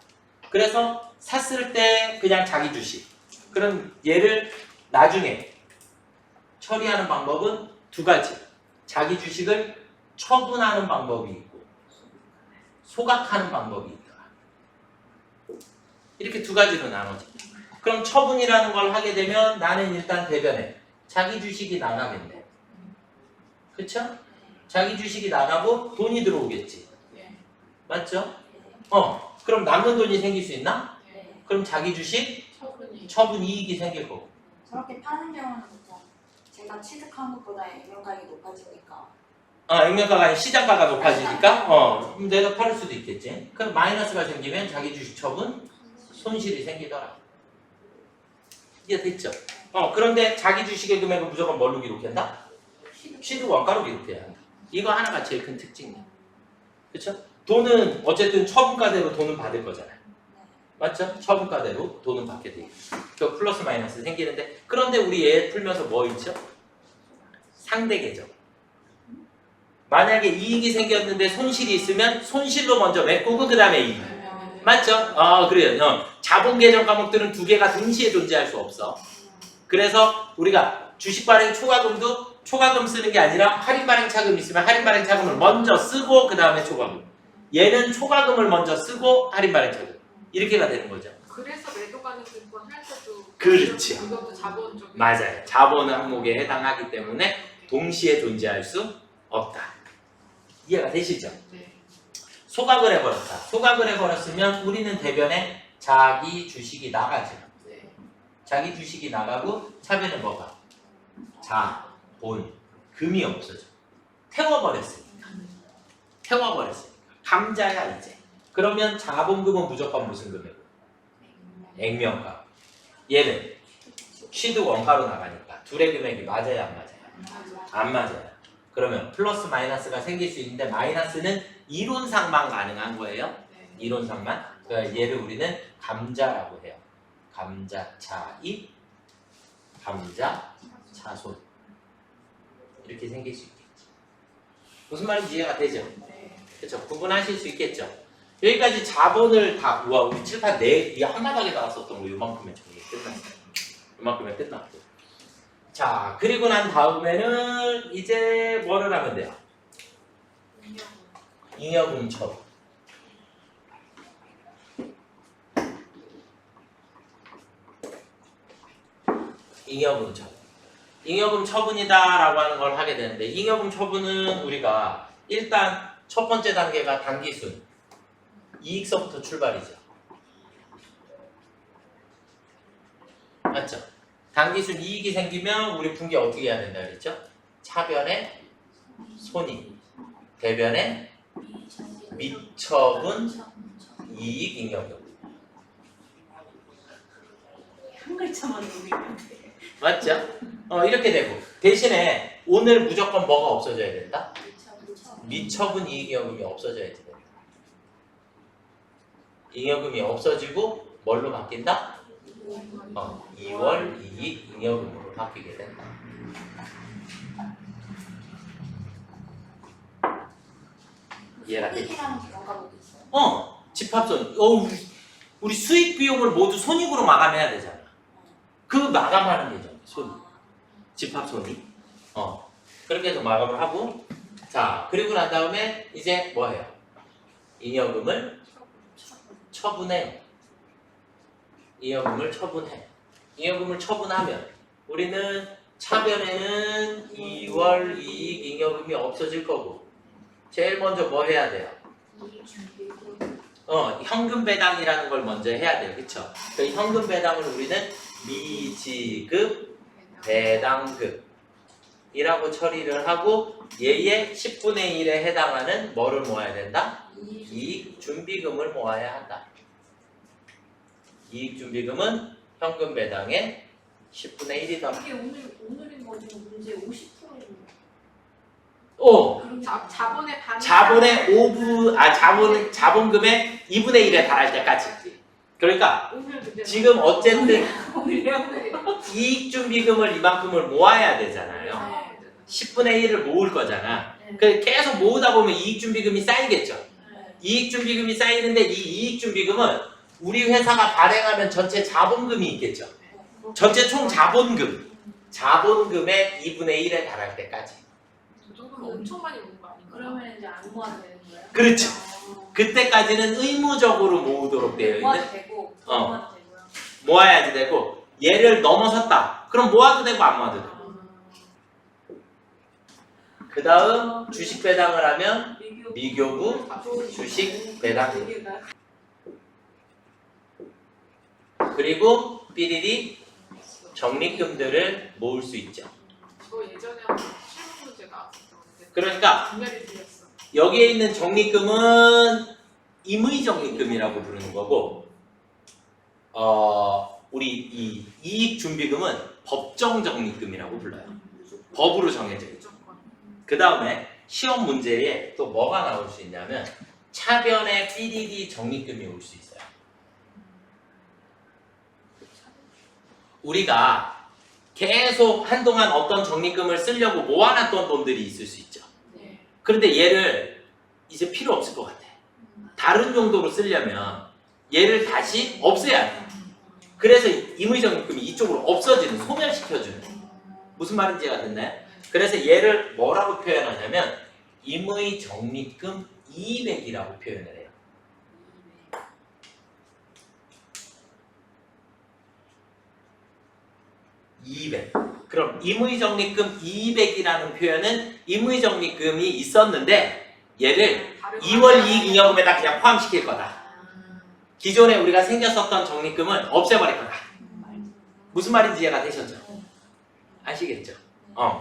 그래서 샀을 때 그냥 자기 주식. 그럼 얘를 나중에 처리하는 방법은 두 가지. 자기 주식을 처분하는 방법이 있고 소각하는 방법이 있다. 이렇게 두 가지로 나눠집니다. 그럼 처분이라는 걸 하게 되면 나는 일단 대변에 자기 주식이 나가겠네. 그쵸? 자기 주식이 나가고 돈이 들어오겠지. 네. 맞죠? 그럼 남는 돈이 생길 수 있나? 그럼 자기 주식 처분 이익이 생길 거고. 저렇게 파는 경우는 보통 제가 취득한 것보다 액면가격이 높아지니까 액면가가 아니라 시장가가 높아지니까 그럼 내가 팔을 수도 있겠지. 그럼 마이너스가 생기면 자기 주식 처분 손실이 생기더라. 이해됐죠? 그런데 자기 주식의 금액은 무조건 뭘로 기록한다? 취득 원가로 기록해야 한다. 이거 하나가 제일 큰 특징이야. 그렇죠? 돈은 어쨌든 처분가대로 돈은 받을 거잖아요. 맞죠? 처분가대로 돈은 받게 돼 있고 그 플러스 마이너스 생기는데 그런데 우리 얘 풀면서 뭐 있죠? 상대 계정. 만약에 이익이 생겼는데 손실이 있으면 손실로 먼저 메꾸고 그 다음에 이익. 맞죠? 그래요. 자본 계정 과목들은 두 개가 동시에 존재할 수 없어. 그래서 우리가 주식 발행 초과금도 초과금 쓰는 게 아니라 할인 발행 차금 있으면 할인 발행 차금을 먼저 쓰고 그 다음에 초과금. 얘는 초과금을 먼저 쓰고 할인 발행 차금. 이렇게가 되는 거죠. 그래서 매도 가능 증권 할 때도 그렇죠. 이것도 자본 쪽이 맞아요. 자본 항목에 해당하기 때문에 동시에 존재할 수 없다. 이해가 되시죠? 네. 소각을 해버렸다. 소각을 해버렸으면 우리는 대변에 자기 주식이 나가죠. 네. 자기 주식이 나가고 차변은 뭐가? 자본, 금이 없어져. 태워버렸으니까. 감자야 이제. 그러면 자본금은 무조건 무슨 금액? 액면가. 얘는 취득 원가로 나가니까 둘의 금액이 맞아요, 안 맞아요? 안 맞아요. 그러면 플러스 마이너스가 생길 수 있는데 마이너스는 이론상만 가능한 거예요. 네. 이론상만. 그러니까 얘를 우리는 감자라고 해요. 감자 차익, 감자 차손. 이렇게 생길 수 있겠죠. 무슨 말인지 이해가 되죠? 네. 그렇죠. 구분하실 수 있겠죠. 여기까지 자본을 다 우리 칠판 이 한바닥에 나왔었던 거 요만큼의 정리 끝났어요. 요만큼에 끝났고. 자, 그리고 난 다음에는 이제 뭐를 하면 돼요? 잉여금 처분. 잉여금 처분. 잉여금 처분이다라고 하는 걸 하게 되는데 잉여금 처분은 우리가 일단 첫 번째 단계가 단기순. 이익서부터 출발이죠. 맞죠? 단기순 이익이 생기면 우리 분기 어떻게 해야 된다 그랬죠? 차변에 손익, 대변에 미처분 이익 잉여금. 한 글자만 넘기면 돼. 맞죠? 이렇게 되고 대신에 오늘 무조건 뭐가 없어져야 된다? 미처분 이익 잉여금이 없어져야 된다. 잉여금이 없어지고 뭘로 바뀐다? 2월 이익 잉여금으로 바뀌게 된다. 이해가 돼? 소득이라는 경과목이 있어요. 집합손. 우리 수익 비용을 모두 손익으로 마감해야 되잖아. 그 마감하는 예정. 손익. 집합손익. 그렇게 해서 마감을 하고, 자, 그리고 난 다음에 이제 뭐 해요? 잉여금을 처분해. 잉여금을 처분해. 잉여금을 처분하면 우리는 차변에는 2월 이익 잉여금이 없어질 거고, 제일 먼저 뭐 해야 돼요? 현금 배당이라는 걸 먼저 해야 돼요. 그쵸? 그 현금 배당을 우리는 미지급 배당금이라고 처리를 하고, 얘의 10분의 1에 해당하는 뭐를 모아야 된다? 이익 준비금을 모아야 한다. 이익 준비금은 현금 배당의 10분의 1이다. 이게 오늘인 거 지금 문제 50%인 자본의 반. 자본금의 2분의 1에 달할 때까지. 그러니까 지금 어쨌든 이익 준비금을 이만큼을 모아야 되잖아요. 10분의 1을 모을 거잖아. 계속 모으다 보면 이익 준비금이 쌓이겠죠. 이익 준비금이 쌓이는데 이 이익 준비금은 우리 회사가 발행하면 전체 자본금이 있겠죠. 전체 총 자본금의 2분의 1에 달할 때까지. 저 정도면 엄청 많이 모은 거 아닌가? 그러면 이제 안 모아도 되는 거예요? 그렇죠. 그때까지는 의무적으로 모으도록 되어 있는. 모아도 되고 안 모아도 되고요. 모아야지 되고, 얘를 넘어섰다. 그럼 모아도 되고 안 모아도 되고. 그 다음 주식 배당을 하면 미교부 주식 배당금. 그리고 삐리리 적립금들을 모을 수 있죠. 저 예전에 한 실무 문제 나왔었는데. 그러니까 분야를 틀렸어. 여기에 있는 적립금은 임의 적립금이라고 부르는 거고, 우리 이 이익 준비금은 법정 적립금이라고 불러요. 법으로 정해져 있죠. 그 다음에 시험 문제에 또 뭐가 나올 수 있냐면 차변의 PDD 적립금이 올 수 있어요. 우리가 계속 한동안 어떤 적립금을 쓰려고 모아놨던 돈들이 있을 수 있죠. 그런데 얘를 이제 필요 없을 것 같아. 다른 용도로 쓰려면 얘를 다시 없애야 돼. 그래서 임의적립금이 이쪽으로 없어지는, 소멸시켜주는. 무슨 말인지 이해가 됐나요? 그래서 얘를 뭐라고 표현하냐면 임의적립금 200이라고 표현을 해요. 그럼 임의적립금 200이라는 표현은 임의적립금이 있었는데 얘를 2월 이익 잉여금에다 그냥 포함시킬 거다. 기존에 우리가 생겼었던 적립금은 없애버릴 거다. 무슨 말인지 이해가 되셨죠? 아시겠죠?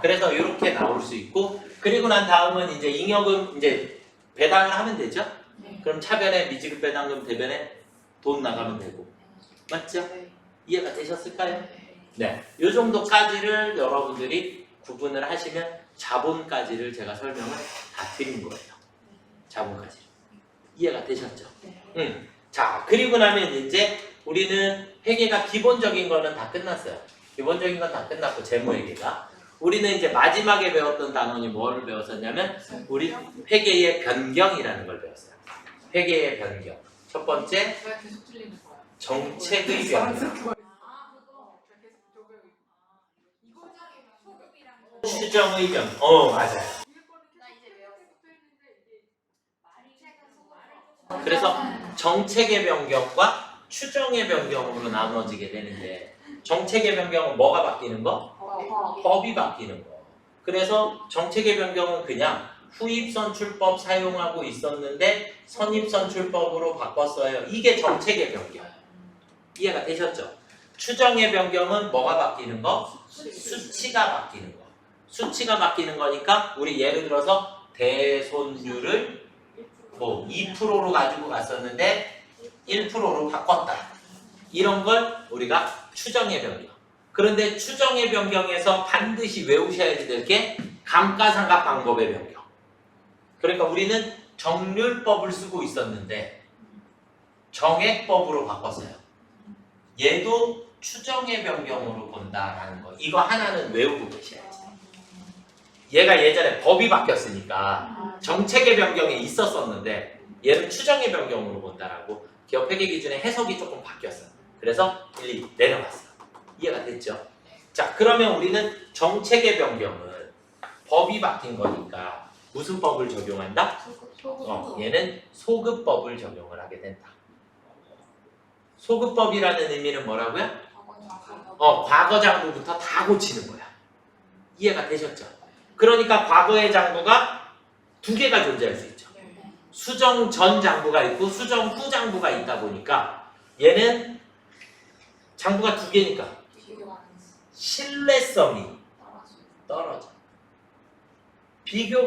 그래서 이렇게 나올 수 있고, 그리고 난 다음은 이제 잉여금 이제 배당을 하면 되죠? 그럼 차변에 미지급 배당금, 대변에 돈 나가면 되고. 맞죠? 이해가 되셨을까요? 네. 이 정도까지를 여러분들이 구분을 하시면 자본까지를 제가 설명을 다 드린 거예요. 자본까지. 이해가 되셨죠? 응. 자, 그리고 나면 이제 우리는 회계가 기본적인 거는 다 끝났어요. 기본적인 건 다 끝났고, 재무회계가. 우리는 이제 마지막에 배웠던 단원이 뭐를 배웠었냐면 우리 회계의 변경이라는 걸 배웠어요. 회계의 변경. 첫 번째, 제가 계속 틀리는 거야. 정책의 변경. 추정의 변경. 맞아요. 그래서 정책의 변경과 추정의 변경으로 나눠지게 되는데, 정책의 변경은 뭐가 바뀌는 거? 법이 바뀌는 거. 그래서 정책의 변경은 그냥 후입선출법 사용하고 있었는데 선입선출법으로 바꿨어요. 이게 정책의 변경. 이해가 되셨죠? 추정의 변경은 뭐가 바뀌는 거? 수치가 바뀌는 거. 수치가 바뀌는 거니까 우리 예를 들어서 대손율을 뭐 2%로 가지고 갔었는데 1%로 바꿨다. 이런 걸 우리가 추정의 변경. 그런데 추정의 변경에서 반드시 외우셔야 될 게 감가상각 방법의 변경. 그러니까 우리는 정률법을 쓰고 있었는데 정액법으로 바꿨어요. 얘도 추정의 변경으로 본다라는 거. 이거 하나는 외우고 계셔야지. 얘가 예전에 법이 바뀌었으니까 정책의 변경이 있었었는데 얘는 추정의 변경으로 본다라고 기업 회계 기준의 해석이 조금 바뀌었어. 그래서 1, 2 내려갔어. 이해가 됐죠? 자, 그러면 우리는 정책의 변경은 법이 바뀐 거니까 무슨 법을 적용한다? 얘는 소급법을 적용을 하게 된다. 소급법이라는 의미는 뭐라고요? 과거 장부부터 다 고치는 거야. 이해가 되셨죠? 그러니까 과거의 장부가 두 개가 존재할 수 있죠. 수정 전 장부가 있고 수정 후 장부가 있다 보니까 얘는 장부가 두 개니까 신뢰성이 떨어져. 비교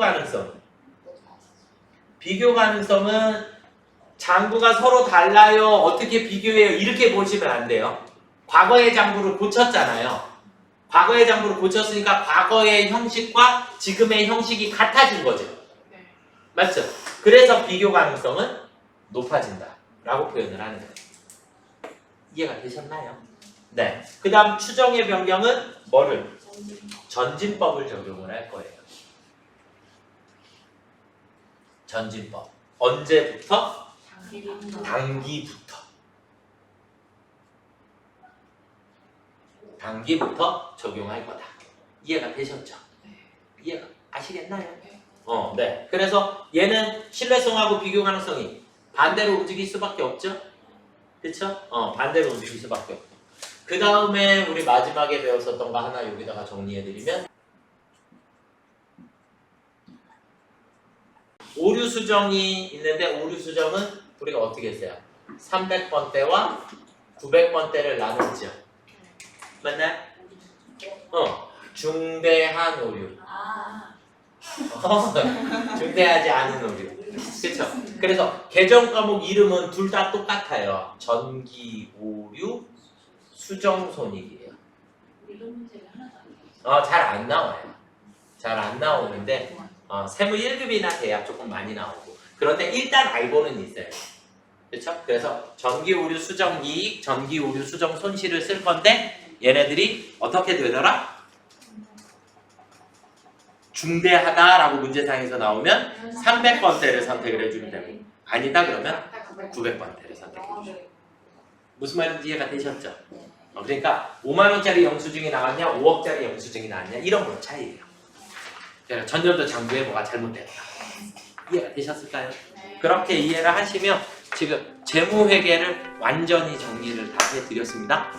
가능성은 장부가 서로 달라요. 어떻게 비교해요? 이렇게 보시면 안 돼요. 과거의 장부를 고쳤잖아요. 과거의 장부를 고쳤으니까 과거의 형식과 지금의 형식이 같아진 거죠. 맞죠? 그래서 비교 가능성은 높아진다 라고 표현을 하는 거예요. 이해가 되셨나요? 네. 그 다음 추정의 변경은 뭐를? 전진법을 적용을 할 거예요. 전진법. 언제부터? 단기부터 적용할 거다. 이해가 되셨죠? 이해가 아시겠나요? 네. 그래서 얘는 신뢰성하고 비교 가능성이 반대로 움직일 수밖에 없죠? 그쵸? 반대로 움직일 수밖에 없고. 그 다음에 우리 마지막에 배웠었던 거 하나 여기다가 정리해드리면 오류 수정이 있는데 오류 수정은 우리가 어떻게 했어요? 300번대와 900번대를 나눴죠. 맞나요? 중대한 오류. 중대하지 않은 오류. 그쵸? 그래서 개정 과목 이름은 둘 다 똑같아요. 전기 오류 수정 손익이에요. 잘 안 나와요. 잘 안 나오는데 세무 1급이나 돼야 조금 많이 나오고. 그런데 일단 알고는 있어요. 그렇죠? 그래서 전기 오류 수정 이익, 전기 오류 수정 손실을 쓸 건데 얘네들이 어떻게 되더라? 중대하다라고 문제상에서 나오면 300번대를 선택을 해주면 되고 아니다 그러면 900번대를 선택해 주죠. 무슨 말인지 이해가 되셨죠? 그러니까 5만원짜리 영수증이 나왔냐 5억짜리 영수증이 나왔냐 이런 거 차이예요. 그러니까 전년도 장부에 뭐가 잘못됐다. 이해가 되셨을까요? 그렇게 이해를 하시면 지금 재무회계를 완전히 정리를 다 해드렸습니다.